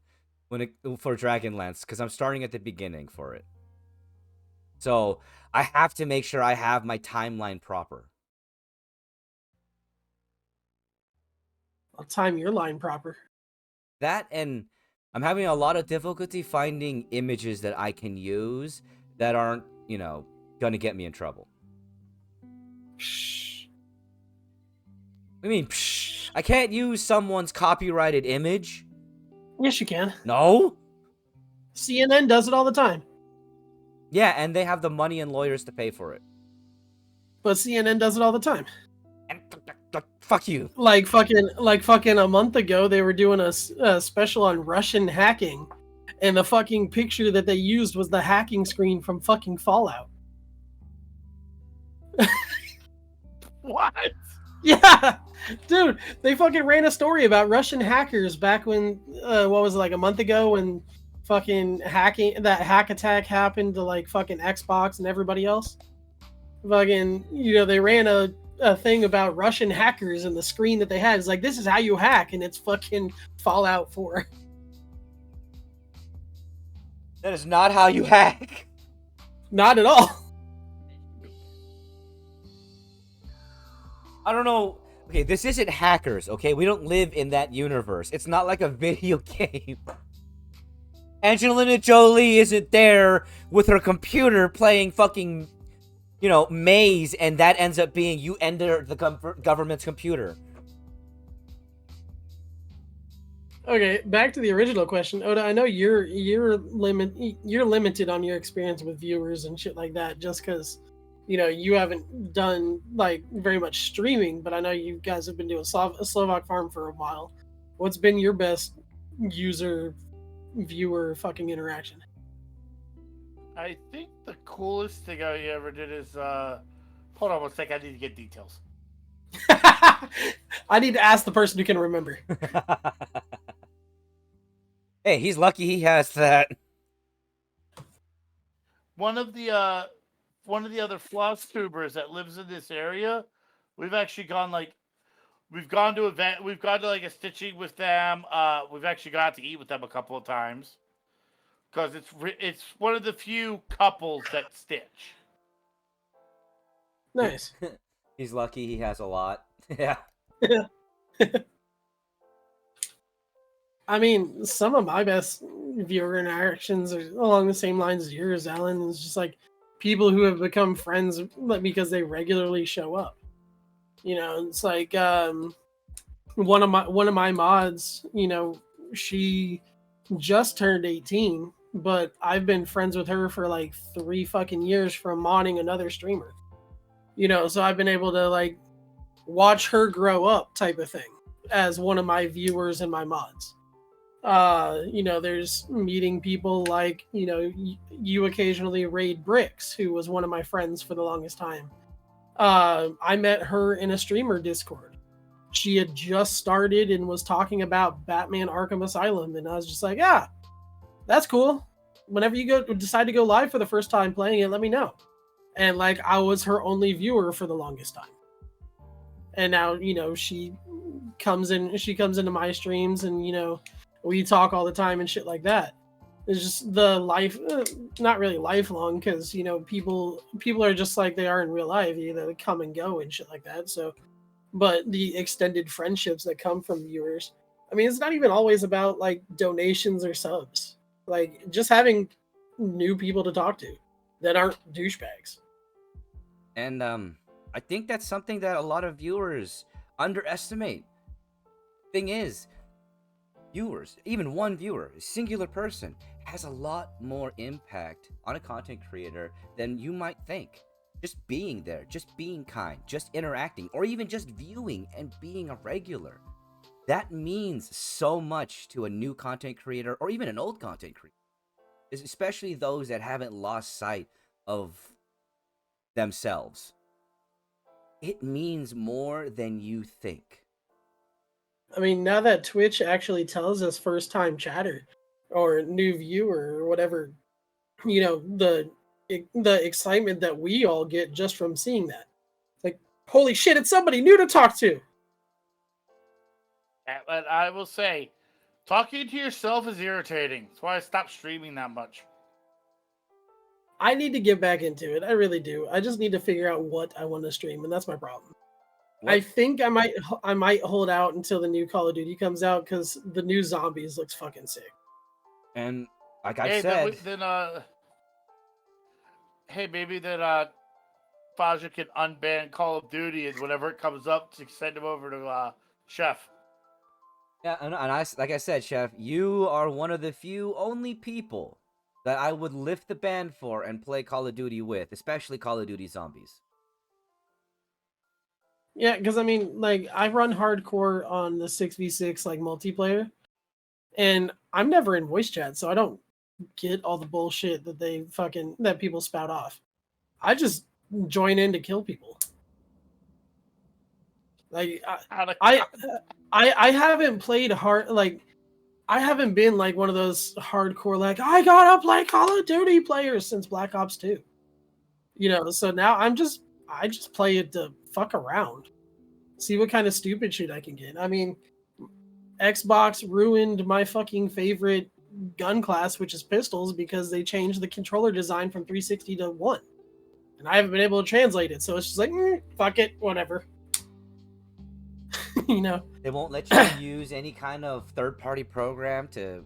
for Dragonlance, because I'm starting at the beginning for it. So I have to make sure I have my timeline proper. I'll time your line proper. That, and I'm having a lot of difficulty finding images that I can use that aren't, you know, gonna get me in trouble. Shh. I mean, psh, I can't use someone's copyrighted image. Yes, you can. No? CNN does it all the time. Yeah, and they have the money and lawyers to pay for it. But CNN does it all the time. And fuck you. Like fucking a month ago, they were doing a special on Russian hacking, and the fucking picture that they used was the hacking screen from fucking Fallout. What? Yeah, dude, they fucking ran a story about Russian hackers back when what was it, like a month ago, when fucking that hack attack happened to like fucking Xbox and everybody else. Fucking, you know, they ran a thing about Russian hackers, and the screen that they had is like, this is how you hack, and it's fucking Fallout 4. That is not how you hack. Not at all. I don't know. Okay, this isn't hackers, okay? We don't live in that universe. It's not like a video game. Angelina Jolie isn't there with her computer playing fucking, you know, maze, and that ends up being you enter the government's computer. Okay, back to the original question, Oda. I know you're limited on your experience with viewers and shit like that, just because, you know, you haven't done like very much streaming. But I know you guys have been doing Slovak Farm for a while. What's been your best viewer fucking interaction? I think the coolest thing I ever did is hold on one sec, I need to get details. I need to ask the person who can remember. Hey, he's lucky he has that. One of the other floss tubers that lives in this area, we've actually gone we've gone to like a stitching with them. We've actually got to eat with them a couple of times because it's one of the few couples that stitch. Nice. He's lucky he has a lot. Yeah. I mean, some of my best viewer interactions are along the same lines as yours, Alan. It's just like people who have become friends because they regularly show up. You know, it's like one of my mods. You know, she just turned 18, but I've been friends with her for like 3 fucking years from modding another streamer. You know, so I've been able to like watch her grow up, type of thing, as one of my viewers and my mods. You know, there's meeting people like, you know, you occasionally raid Bricks, who was one of my friends for the longest time. I met her in a streamer Discord. She had just started and was talking about Batman Arkham Asylum, and I was just like, yeah, that's cool. Whenever you decide to go live for the first time playing it, let me know. And like, I was her only viewer for the longest time. And now, you know, she comes into my streams, and you know, we talk all the time and shit like that. It's just the life, not really lifelong, because you know, people are just like they are in real life. You know, they come and go and shit like that. So, but the extended friendships that come from viewers, I mean, it's not even always about like donations or subs. Like just having new people to talk to that aren't douchebags. And I think that's something that a lot of viewers underestimate. Thing is, viewers, even one viewer, a singular person, has a lot more impact on a content creator than you might think. Just being there, just being kind, just interacting, or even just viewing and being a regular. That means so much to a new content creator or even an old content creator. Especially those that haven't lost sight of themselves. It means more than you think. I mean, now that Twitch actually tells us first time chatter or new viewer or whatever, you know, the excitement that we all get just from seeing that. Like, holy shit, it's somebody new to talk to. But I will say, talking to yourself is irritating. That's why I stopped streaming that much. I need to get back into it. I really do. I just need to figure out what I want to stream, and that's my problem. What? I think I might hold out until the new Call of Duty comes out, because the new Zombies looks fucking sick. And like I said, maybe then Faja can unban Call of Duty, and whenever it comes up, to send him over to Chef. yeah, and I, like I said, Chef, you are one of the few only people that I would lift the ban for and play Call of Duty with, especially Call of Duty Zombies. Yeah, because I mean, like, I run hardcore on the 6v6 like multiplayer, and I'm never in voice chat, so I don't get all the bullshit that people spout off. I just join in to kill people. Like, I haven't played hard, like, I haven't been like one of those hardcore like I gotta play Call of Duty players since Black Ops 2. You know, so now I just play it to fuck around, see what kind of stupid shit I can get. I mean, Xbox ruined my fucking favorite gun class, which is pistols, because they changed the controller design from 360 to 1, and I haven't been able to translate it. So it's just like, fuck it, whatever. You know, They won't let you use any kind of third-party program to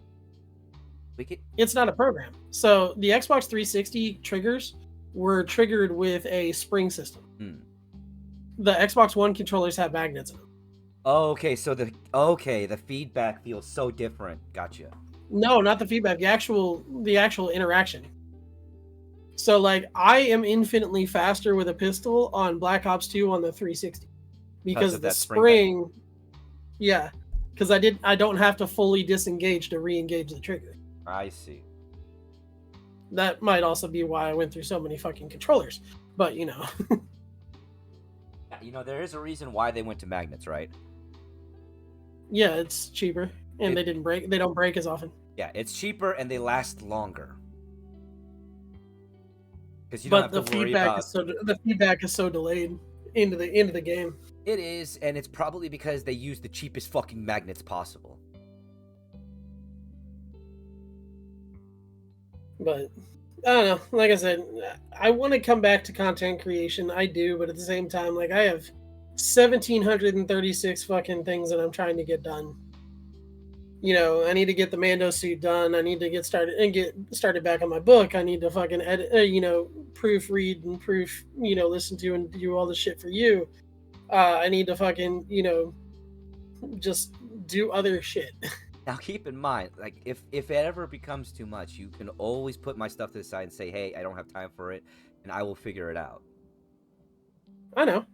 tweak it. it's not a program. So the Xbox 360 triggers were triggered with a spring system. The Xbox One controllers have magnets in them. Okay, so the feedback feels so different. Gotcha. No, not the feedback. The actual interaction. So like, I am infinitely faster with a pistol on Black Ops 2 on the 360 because of the that spring. Yeah, because I don't have to fully disengage to re-engage the trigger. I see. That might also be why I went through so many fucking controllers. But you know. there is a reason why they went to magnets, right? Yeah, it's cheaper, and they don't break as often. Yeah, it's cheaper and they last longer. Because you don't But have to worry about the feedback is so delayed into the game. it is, and it's probably because they use the cheapest fucking magnets possible. But I don't know. Like I said, I want to come back to content creation. I do, but at the same time, like I have 1,736 fucking things that I'm trying to get done. I need to get the Mando suit done. I need to get started back on my book. I need to fucking edit, proofread and listen to and do all the shit for you. I need to fucking, just do other shit. Now keep in mind, like if it ever becomes too much, you can always put my stuff to the side and say, "Hey, I don't have time for it," and I will figure it out. I know.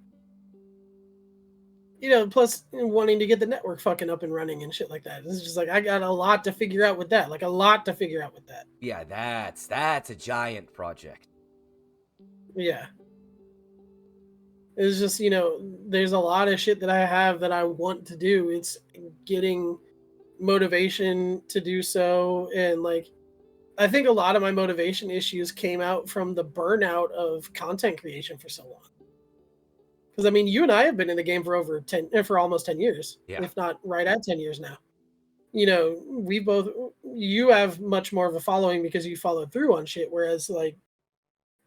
Plus wanting to get the network fucking up and running and shit like that. It's just like I got a lot to figure out with that. Yeah, that's a giant project. Yeah. It's just, there's a lot of shit that I have that I want to do. It's getting motivation to do so, and like I think a lot of my motivation issues came out from the burnout of content creation for so long. Because I mean, you and I have been in the game for for almost 10 years, Yeah. if not right at 10 years now. You have much more of a following because you followed through on shit, whereas like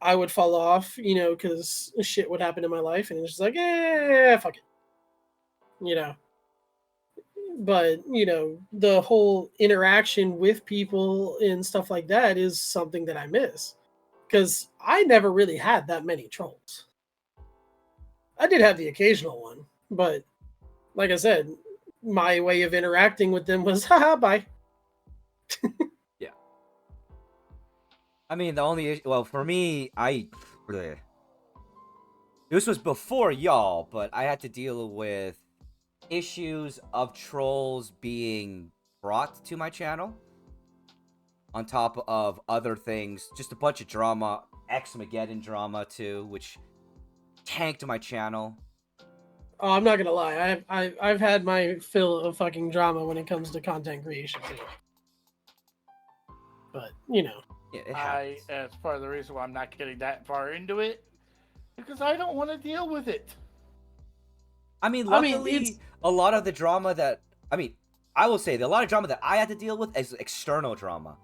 I would fall off, because shit would happen in my life, and it's just like, fuck it, But the whole interaction with people and stuff like that is something that I miss, because I never really had that many trolls. I did have the occasional one, but like I said, my way of interacting with them was, haha, bye. Yeah. I mean, for me, this was before y'all, but I had to deal with issues of trolls being brought to my channel on top of other things, just a bunch of drama, X-Mageddon drama too, which tanked my channel. Oh, I'm not gonna lie, I've had my fill of fucking drama when it comes to content creation too. But Yeah, it happens. As part of the reason why I'm not getting that far into it, because I don't want to deal with it. I mean, luckily, a lot of the drama that I will say that a lot of drama that I had to deal with is external drama.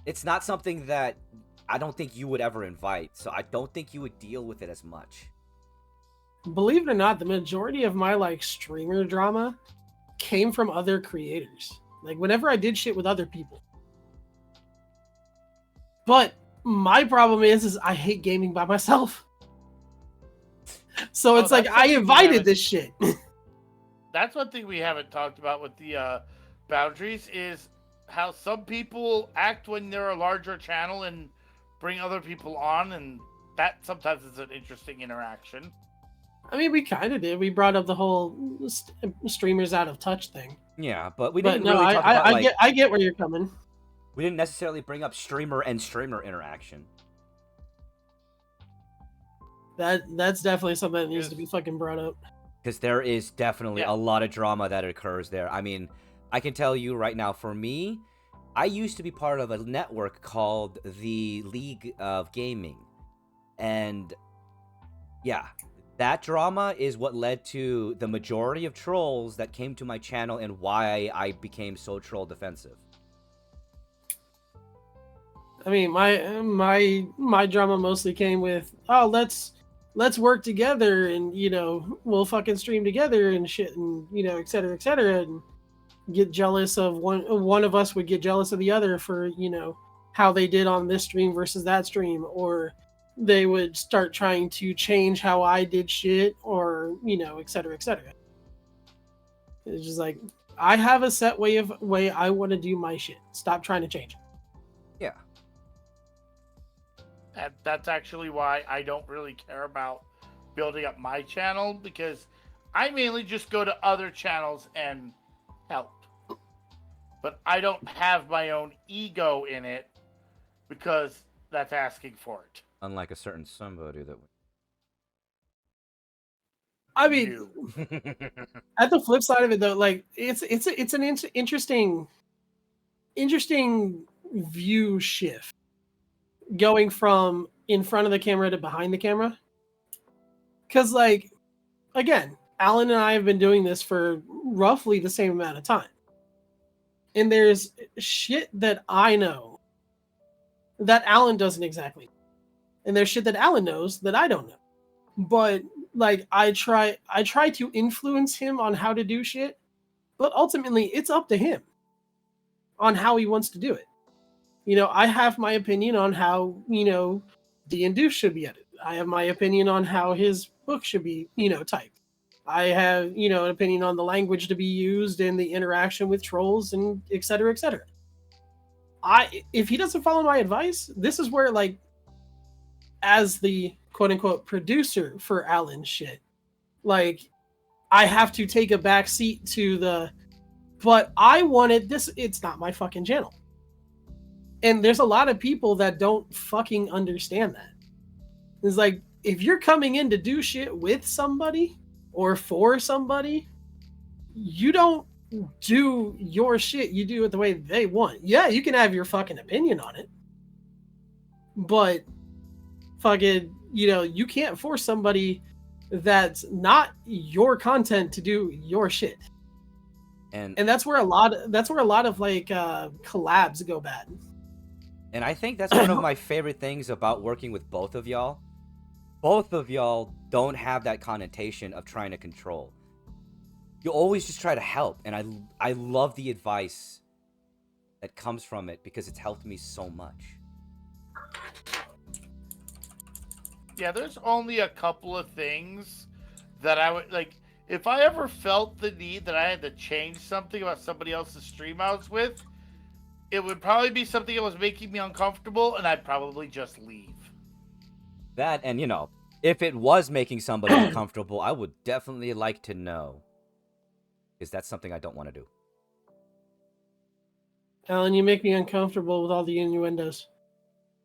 It's not something that I don't think you would ever invite, so I don't think you would deal with it as much. believe it or not, the majority of my like streamer drama came from other creators. Like whenever I did shit with other people. But my problem is I hate gaming by myself. So it's like I invited this shit. That's one thing we haven't talked about with the boundaries is how some people act when they're a larger channel and bring other people on, and that sometimes is an interesting interaction. I mean, we kind of did. We brought up the whole streamers out of touch thing. Yeah, but we didn't really talk about like... I get where you're coming. We didn't necessarily bring up streamer and streamer interaction. That's definitely something that needs to be fucking brought up. Because there is definitely a lot of drama that occurs there. I mean, I can tell you right now, for me, I used to be part of a network called the League of Gaming. And yeah, that drama is what led to the majority of trolls that came to my channel and why I became so troll defensive. I mean, my drama mostly came with, oh, let's work together and, we'll fucking stream together and shit and, et cetera, and get jealous of one of us would get jealous of the other for, how they did on this stream versus that stream, or they would start trying to change how I did shit, or, et cetera, et cetera. It's just like, I have a set way I want to do my shit. Stop trying to change it. Yeah. That's actually why I don't really care about building up my channel, because I mainly just go to other channels and help. But I don't have my own ego in it, because that's asking for it. Unlike a certain somebody that... I mean, at the flip side of it, though, like it's an interesting view shift going from in front of the camera to behind the camera. Because, like, again, Alan and I have been doing this for roughly the same amount of time, and there's shit that I know that Alan doesn't exactly, and there's shit that Alan knows that I don't know. But like, I try to influence him on how to do shit, but ultimately it's up to him on how he wants to do it. You know, I have my opinion on how, you know, D and Doof should be edited. I have my opinion on how his book should be, you know, typed. I have, you know, an opinion on the language to be used and the interaction with trolls and et cetera, et cetera. If he doesn't follow my advice, this is where, like, as the quote unquote producer for Alan's shit, like, I have to take a back seat to the, but I wanted this, it's not my fucking channel. And there's a lot of people that don't fucking understand that. It's like, if you're coming in to do shit with somebody or for somebody, you don't do your shit, you do it the way they want. Yeah, you can have your fucking opinion on it, but fucking, you know, you can't force somebody that's not your content to do your shit. And that's where a lot of like collabs go bad. And I think that's one of my favorite things about working with both of y'all. Both of y'all don't have that connotation of trying to control. You always just try to help, and I love the advice that comes from it because it's helped me so much. Yeah, there's only a couple of things that I would like. If I ever felt the need that I had to change something about somebody else's stream I was with, it would probably be something that was making me uncomfortable, and I'd probably just leave. That, and you know, if it was making somebody uncomfortable, I would definitely like to know. Because that's something I don't want to do. Alan, you make me uncomfortable with all the innuendos.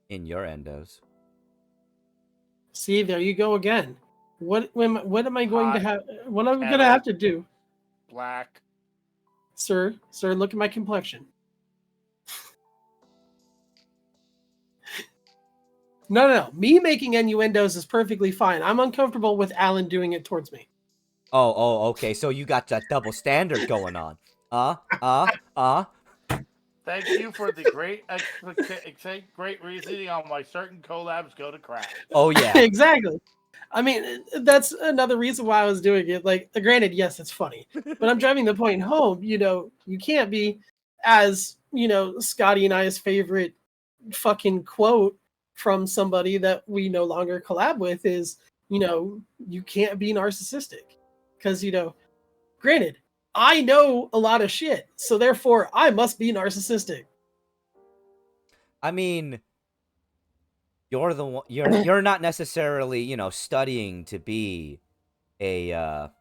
In your endos. See, there you go again. What am I going to have? What am I going to have to do? Black. Sir, look at my complexion. No. Me making innuendos is perfectly fine. I'm uncomfortable with Alan doing it towards me. Oh, okay. So you got that double standard going on. Thank you for the great reasoning on why certain collabs go to crap. Oh, yeah. Exactly. I mean, that's another reason why I was doing it. Like, granted, yes, it's funny, but I'm driving the point home. You know, you can't be, as, you know, Scotty and I's favorite fucking quote from somebody that we no longer collab with is, you know, you can't be narcissistic. Because, you know, granted, I know a lot of shit, so therefore I must be narcissistic. I mean, you're the one. You're not necessarily, you know, studying to be a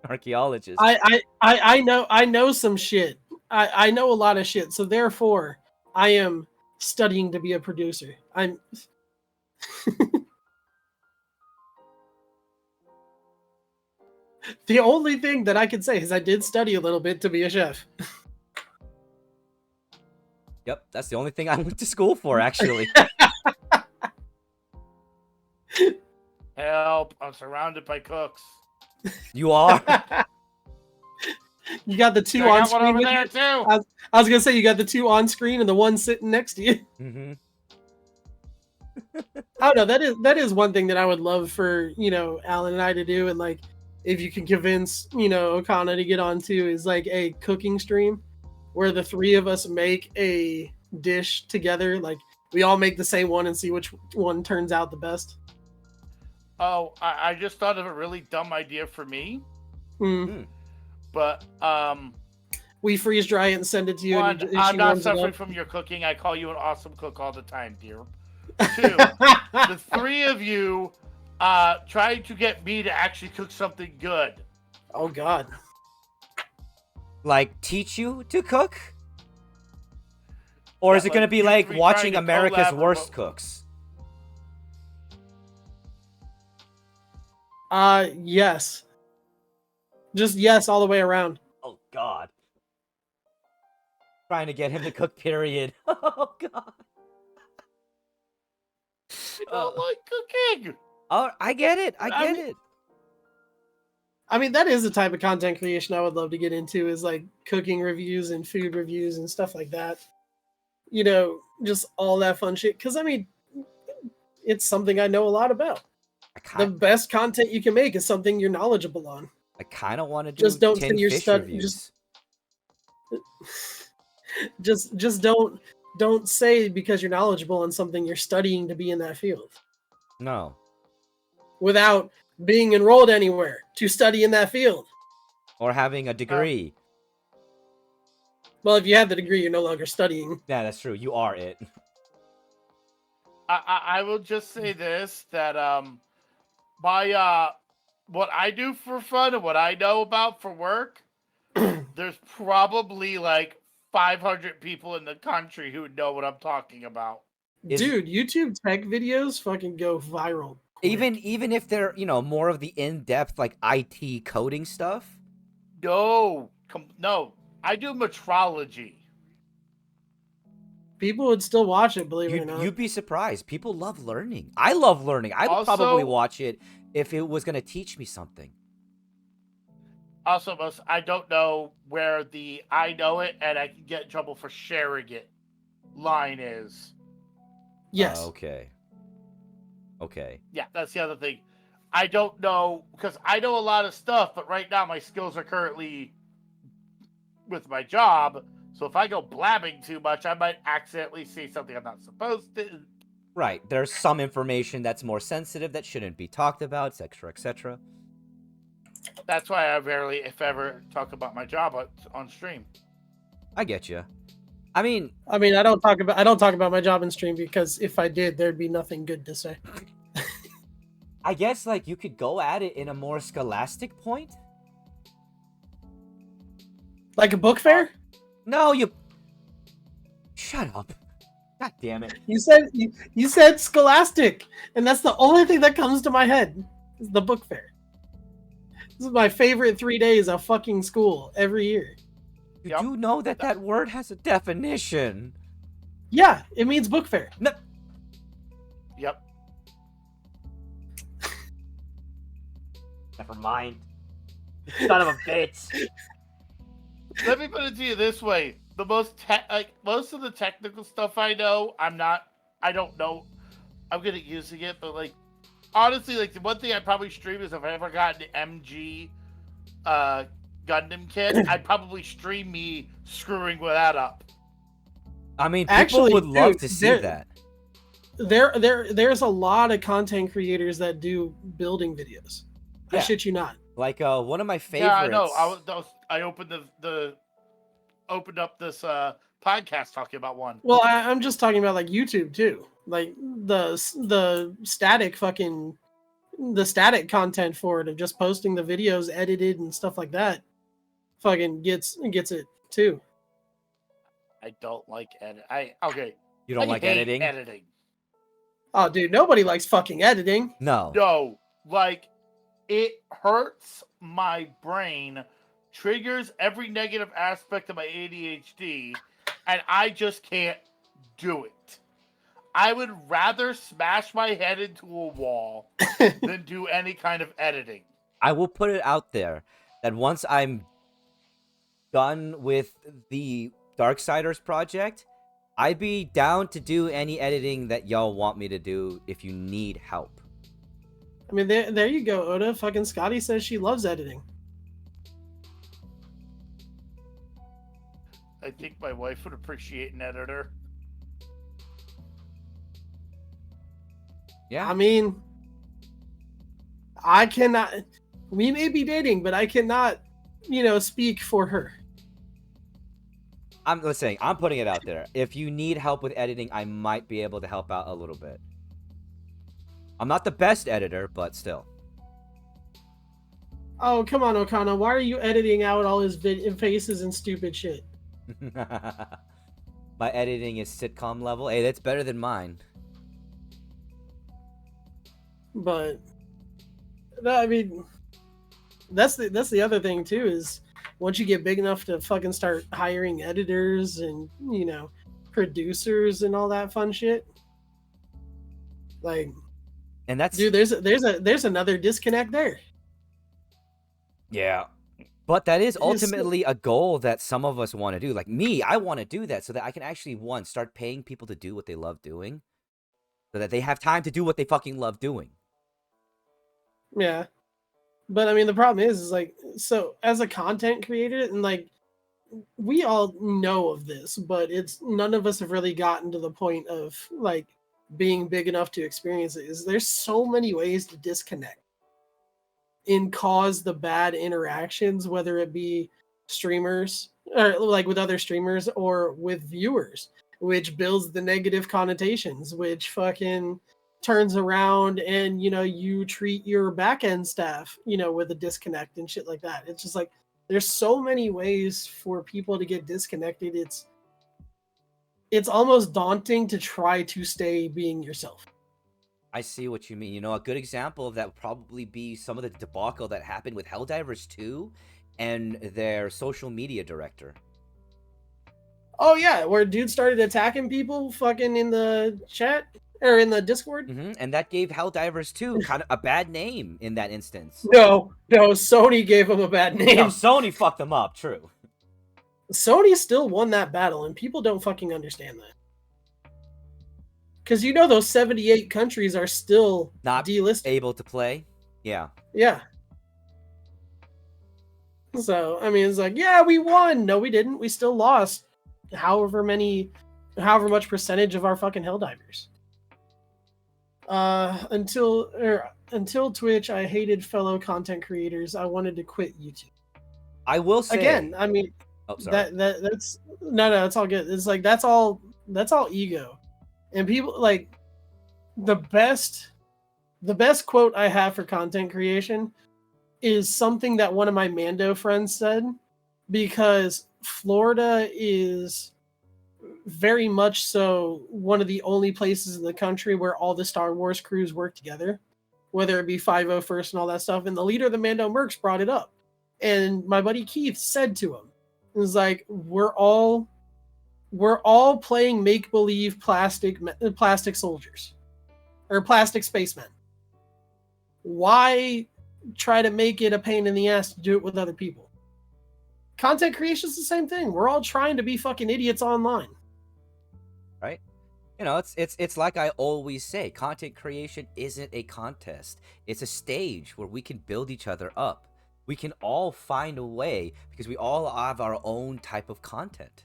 archaeologist. I know some shit. I know a lot of shit, so therefore I am studying to be a producer. I'm. The only thing that I can say is I did study a little bit to be a chef. Yep, that's the only thing I went to school for, actually. Help! I'm surrounded by cooks. You are? You got the two I on got one screen over with there you? too. I was gonna say you got the two on screen and the one sitting next to you. Mm-hmm. I don't know. That is one thing that I would love for, you know, Alan and I to do, and like, if you can convince, you know, Okana to get onto, is like a cooking stream where the three of us make a dish together. Like, we all make the same one and see which one turns out the best. Oh, I just thought of a really dumb idea for me. But we freeze dry it and send it to you. one, and I'm not suffering from your cooking. I call you an awesome cook all the time, dear. Two, the three of you trying to get me to actually cook something good. Oh God! Like, teach you to cook? Or Yeah, is it going to be you like three watching trying to America's collab Worst about- Cooks? Yes. Just yes all the way around. Oh God. Trying to get him to cook. Period. Oh God. I don't like cooking. Oh, I get it. I I get mean- it. I mean, that is the type of content creation I would love to get into, is like cooking reviews and food reviews and stuff like that. You know, just all that fun shit. Because, I mean, it's something I know a lot about. The best content you can make is something you're knowledgeable on. I kind of want to do Just don't say 10 you're fish reviews. Just don't say because you're knowledgeable on something you're studying to be in that field No. without being enrolled anywhere to study in that field. Or having a degree. Well, if you have the degree, you're no longer studying. Yeah, that's true. You are it. I will just say this, that my what I do for fun and what I know about for work, there's probably like 500 people in the country who know what I'm talking about. Dude, YouTube tech videos fucking go viral. quick. Even if they're, more of the in-depth like IT coding stuff. No, no, I do metrology. People would still watch it, believe it or not. You'd be surprised. People love learning. I love learning. I would probably watch it if it was going to teach me something. Also, I don't know where the "I know it and I can get in trouble for sharing it" line is. Yes. Okay. Yeah, that's the other thing. I don't know, because I know a lot of stuff, but right now my skills are currently with my job. So if I go blabbing too much, I might accidentally say something I'm not supposed to. Right. There's some information that's more sensitive that shouldn't be talked about, etc., etc. That's why I rarely, if ever, talk about my job on stream. I get you. I mean, I don't talk about my job in stream, because if I did, there'd be nothing good to say. I guess like you could go at it in a more scholastic point. Like a book fair? No, you. Shut up. God damn it. You said scholastic, and that's the only thing that comes to my head. Is the book fair. This is my favorite 3 days of fucking school every year. You Yep. do know that word has a definition. Yeah, it means book fair. No. Yep. Never mind. Son of a bitch. Let me put it to you this way: the most of the technical stuff I know, I don't know. I'm good at using it, but like honestly, like the one thing I'd probably stream is if I ever got an MG Gundam kit, I'd probably stream me screwing with that up. I mean, people Actually, would love dude, to see that. There's a lot of content creators that do building videos. I Yeah. shit you not. Like one of my favorites. Yeah, I know. I opened opened up this podcast talking about one. Well, I'm just talking about like YouTube too. Like the static content for it, of just posting the videos edited and stuff like that, fucking gets it too. I don't like edit. You don't like hate editing? Editing. Oh, dude, nobody likes fucking editing. No. No, like it hurts my brain, triggers every negative aspect of my ADHD, and I just can't do it. I would rather smash my head into a wall than do any kind of editing. I will put it out there that once I'm done with the Darksiders project, I'd be down to do any editing that y'all want me to do if you need help. I mean, there you go, Oda. Fucking Scotty says she loves editing. I think my wife would appreciate an editor. Yeah. I mean, I cannot. We may be dating, but I cannot, speak for her. I'm listening. I'm putting it out there. If you need help with editing, I might be able to help out a little bit. I'm not the best editor, but still. Oh, come on, Okana. Why are you editing out all his faces and stupid shit? My editing is sitcom level. Hey, that's better than mine. But No, I mean, that's the other thing too is once you get big enough to fucking start hiring editors and producers and all that fun shit, like, And that's dude, there's another disconnect there. yeah. But that is It is so- ultimately a goal that some of us want to do. Like me, I want to do that so that I can actually start paying people to do what they love doing, so that they have time to do what they fucking love doing. Yeah, but I mean, the problem is like, so as a content creator, and like, we all know of this, but it's none of us have really gotten to the point of like being big enough to experience it. Is there's so many ways to disconnect and cause the bad interactions, whether it be streamers or like with other streamers or with viewers, which builds the negative connotations, which fucking turns around and you treat your back end staff with a disconnect and shit like that. It's just like there's so many ways for people to get disconnected. It's almost daunting to try to stay being yourself. I see what you mean. A good example of that would probably be some of the debacle that happened with Helldivers 2 and their social media director. Oh yeah, where dude started attacking people fucking in the chat or in the Discord. And that gave Helldivers 2 kind of a bad name in that instance. No, Sony gave him a bad name. No, Sony fucked them up, true. Sony still won that battle, and people don't fucking understand that. Because those 78 countries are still Not delisted. able to play. Yeah. Yeah. So, I mean, it's like, yeah, we won. No, we didn't. We still lost however much percentage of our fucking Helldivers. Until Twitch, I hated fellow content creators. I wanted to quit YouTube. I will say Again, I mean, oh, sorry. that's no, it's all good. It's like that's all ego. And people like the best quote I have for content creation is something that one of my Mando friends said, because Florida is very much so one of the only places in the country where all the Star Wars crews work together, whether it be 501st and all that stuff. And the leader of the Mando Mercs brought it up. And my buddy Keith said to him, it was like, we're all playing make-believe plastic soldiers or plastic spacemen. Why try to make it a pain in the ass to do it with other people? Content creation is the same thing. We're all trying to be fucking idiots online. Right? It's like I always say, content creation isn't a contest. It's a stage where we can build each other up. We can all find a way because we all have our own type of content.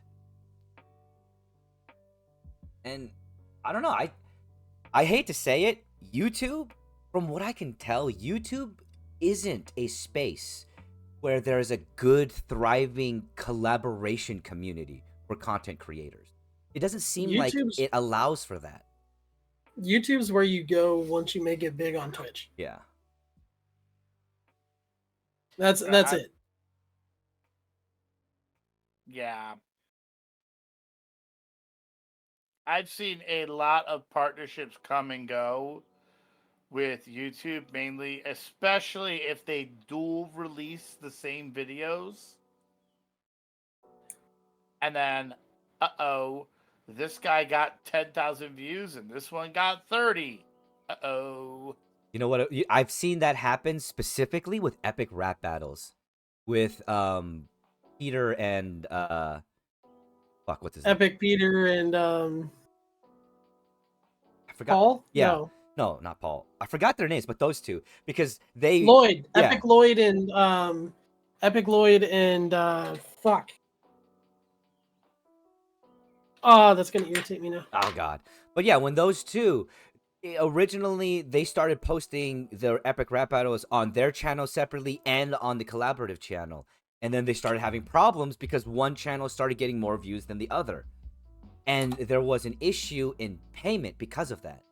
And I don't know, I hate to say it, YouTube, from what I can tell, YouTube isn't a space where there's a good, thriving collaboration community for content creators. It doesn't seem like it allows for that. YouTube's where you go once you make it big on Twitch. Yeah. That's it. Yeah. I've seen a lot of partnerships come and go with YouTube, mainly, especially if they dual release the same videos. And then, this guy got 10,000 views and this one got 30. You know what? I've seen that happen specifically with epic rap battles, with Peter and what's his name? Epic Peter and I forgot. Paul? Yeah. No, not Paul. I forgot their names, but those two, because they Lloyd. Yeah. Epic Lloyd and fuck. Oh, that's gonna irritate me now. Oh god. But yeah, when those two originally they started posting their epic rap battles on their channel separately and on the collaborative channel, and then they started having problems because one channel started getting more views than the other, and there was an issue in payment because of that.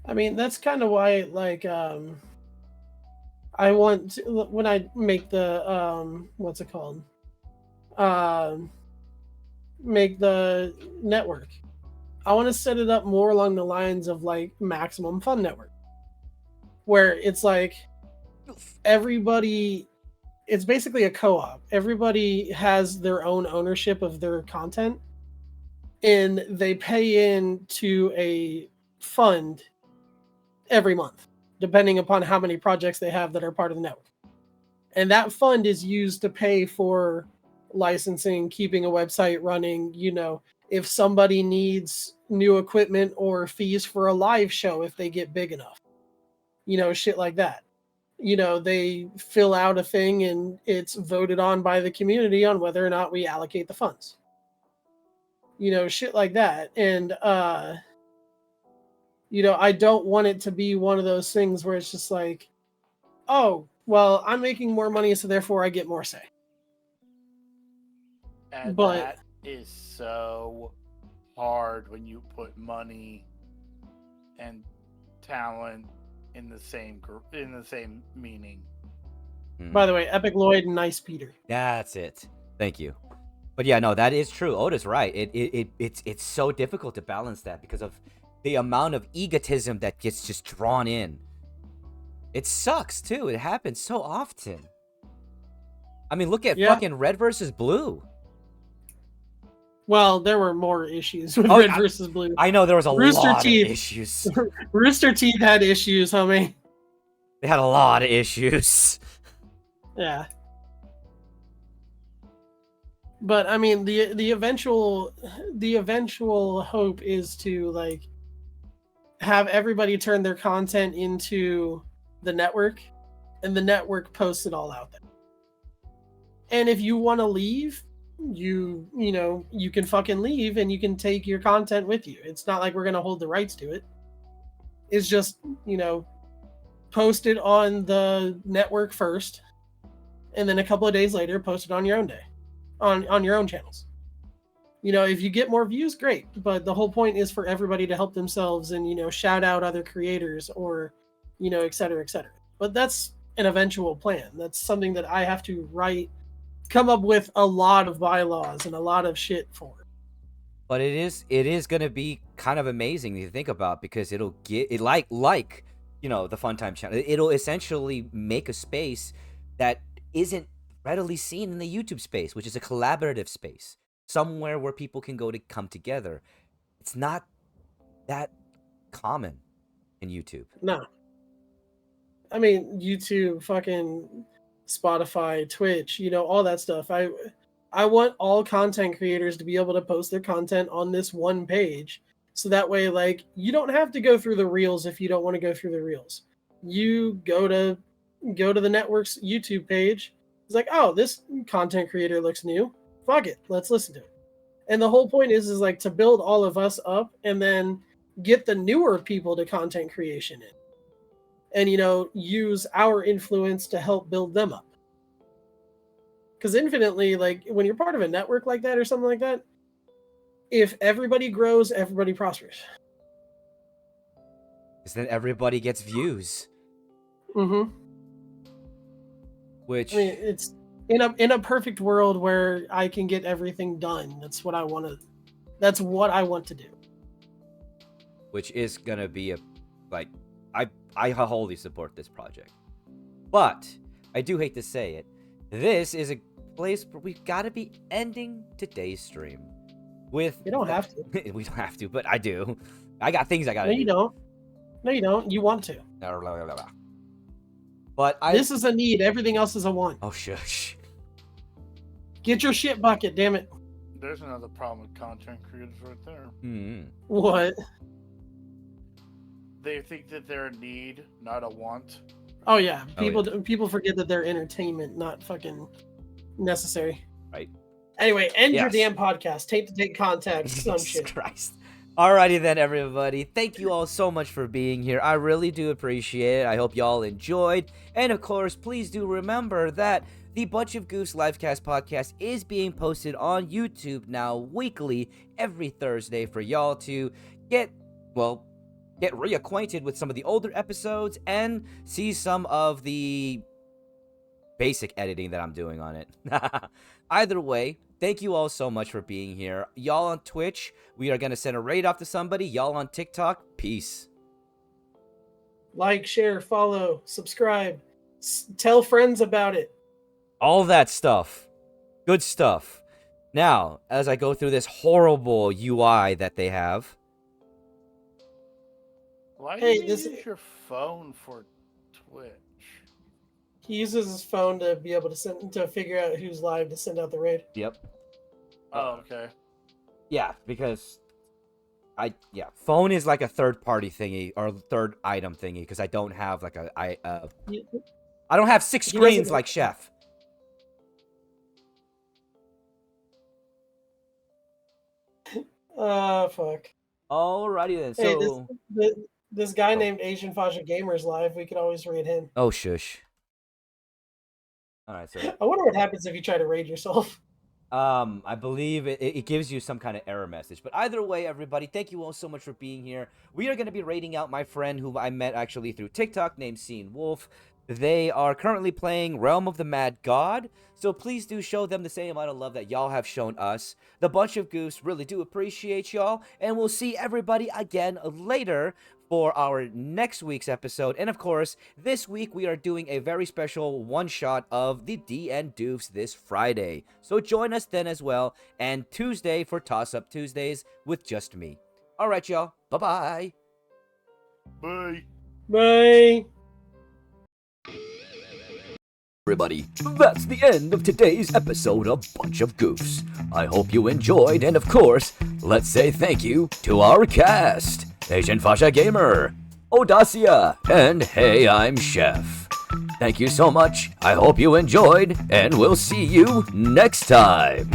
I mean, that's kind of why, like, I want to, when I make the what's it called? Make the network. I want to set it up more along the lines of like Maximum Fun Network, where it's like everybody, it's basically a co-op. Everybody has their own ownership of their content, and they pay in to a fund every month, depending upon how many projects they have that are part of the network. And that fund is used to pay for licensing, keeping a website running, if somebody needs new equipment or fees for a live show if they get big enough, shit like that. They fill out a thing and it's voted on by the community on whether or not we allocate the funds. Shit like that. And I don't want it to be one of those things where it's just like, oh, well, I'm making more money, so therefore I get more say. And But that is so hard when you put money and talent in the same meaning. by the way, Epic Lloyd and Nice Peter. That's it. Thank you. But yeah, no, that is true. Oda's right. It's so difficult to balance that because of the amount of egotism that gets just drawn in. It sucks too. It happens so often. I mean, look at fucking Red versus Blue. Well, there were more issues with Oh, Red versus Blue. I know there was a Rooster lot Teeth. of issues. Rooster Teeth had issues, homie. They had a lot of issues. Yeah. But I mean, the eventual hope is to like have everybody turn their content into the network, and the network posts it all out there. And if you want to leave, you can fucking leave, and you can take your content with you. It's not like we're gonna hold the rights to it. It's just post it on the network first, and then a couple of days later, post it on your own day. On your own channels. If you get more views, great. But the whole point is for everybody to help themselves and, shout out other creators or, et cetera, et cetera. But that's an eventual plan. That's something that I have to come up with a lot of bylaws and a lot of shit for. But it is going to be kind of amazing to think about because it'll get it like the Funtime channel. It'll essentially make a space that isn't readily seen in the YouTube space, which is a collaborative space, somewhere where people can go to come together. It's not that common in YouTube. No. I mean, YouTube, fucking Spotify, Twitch, all that stuff. I want all content creators to be able to post their content on this one page. So that way, like, you don't have to go through the reels if you don't want to go through the reels. You go to the network's YouTube page. It's like, oh, this content creator looks new. Fuck it. Let's listen to it. And the whole point is like to build all of us up and then get the newer people to content creation in. And, use our influence to help build them up. Because infinitely, like, when you're part of a network like that or something like that, if everybody grows, everybody prospers. Because then everybody gets views. Mm-hmm. Which I mean, it's in a perfect world where I can get everything done. That's what I want to do. Which is gonna be I wholly support this project. But I do hate to say it, this is a place where we've got to be ending today's stream with. You don't have to. We don't have to, but I do. I got things I gotta No, do. you don't. No, you don't. You want to. But This is a need. Everything else is a want. Oh shush. Get your shit bucket, damn it. There's another problem with content creators right there. Hmm. What? They think that they're a need, not a want. Oh yeah. Oh, yeah. People forget that they're entertainment, not fucking necessary. Right. Anyway, end your Yes. damn podcast. Tape to take contact. Some Jesus shit. Christ. Alrighty then, everybody. Thank you all so much for being here. I really do appreciate it. I hope y'all enjoyed. And of course, please do remember that the Bunch of Goofs Livecast podcast is being posted on YouTube now weekly every Thursday for y'all to get reacquainted with some of the older episodes and see some of the basic editing that I'm doing on it. Either way, thank you all so much for being here. Y'all on Twitch, we are going to send a raid off to somebody. Y'all on TikTok, peace. Like, share, follow, subscribe, tell friends about it. All that stuff. Good stuff. Now, as I go through this horrible UI that they have. Why do Hey, you this- use your phone for Twitch? He uses his phone to be able to figure out who's live to send out the raid. Yep. Oh, okay. Yeah, because phone is like a third party thingy or third item thingy because I don't have like I don't have 6 He doesn't- screens like Chef. Fuck. Alrighty then. Hey, So this guy named Asian Fascia Gamers live. We could always raid him. oh shush. All right, so I wonder what happens if you try to raid yourself. I believe it gives you some kind of error message. But either way, everybody, thank you all so much for being here. We are going to be raiding out my friend who I met actually through TikTok named Scene Wolf. They are currently playing Realm of the Mad God, so please do show them the same amount of love that y'all have shown us. The bunch of Goofs really do appreciate y'all, and we'll see everybody again later for our next week's episode. And of course, this week we are doing a very special one-shot of the DN Doofs this Friday. So join us then as well, and Tuesday for Toss-Up Tuesdays with just me. Alright, y'all. Bye-bye. Bye. Bye. Everybody, that's the end of today's episode of Bunch of Goofs. I hope you enjoyed, and of course, let's say thank you to our cast. Asian Fascia Gamer, Audacia, and Hey, I'm Chef. Thank you so much, I hope you enjoyed, and we'll see you next time.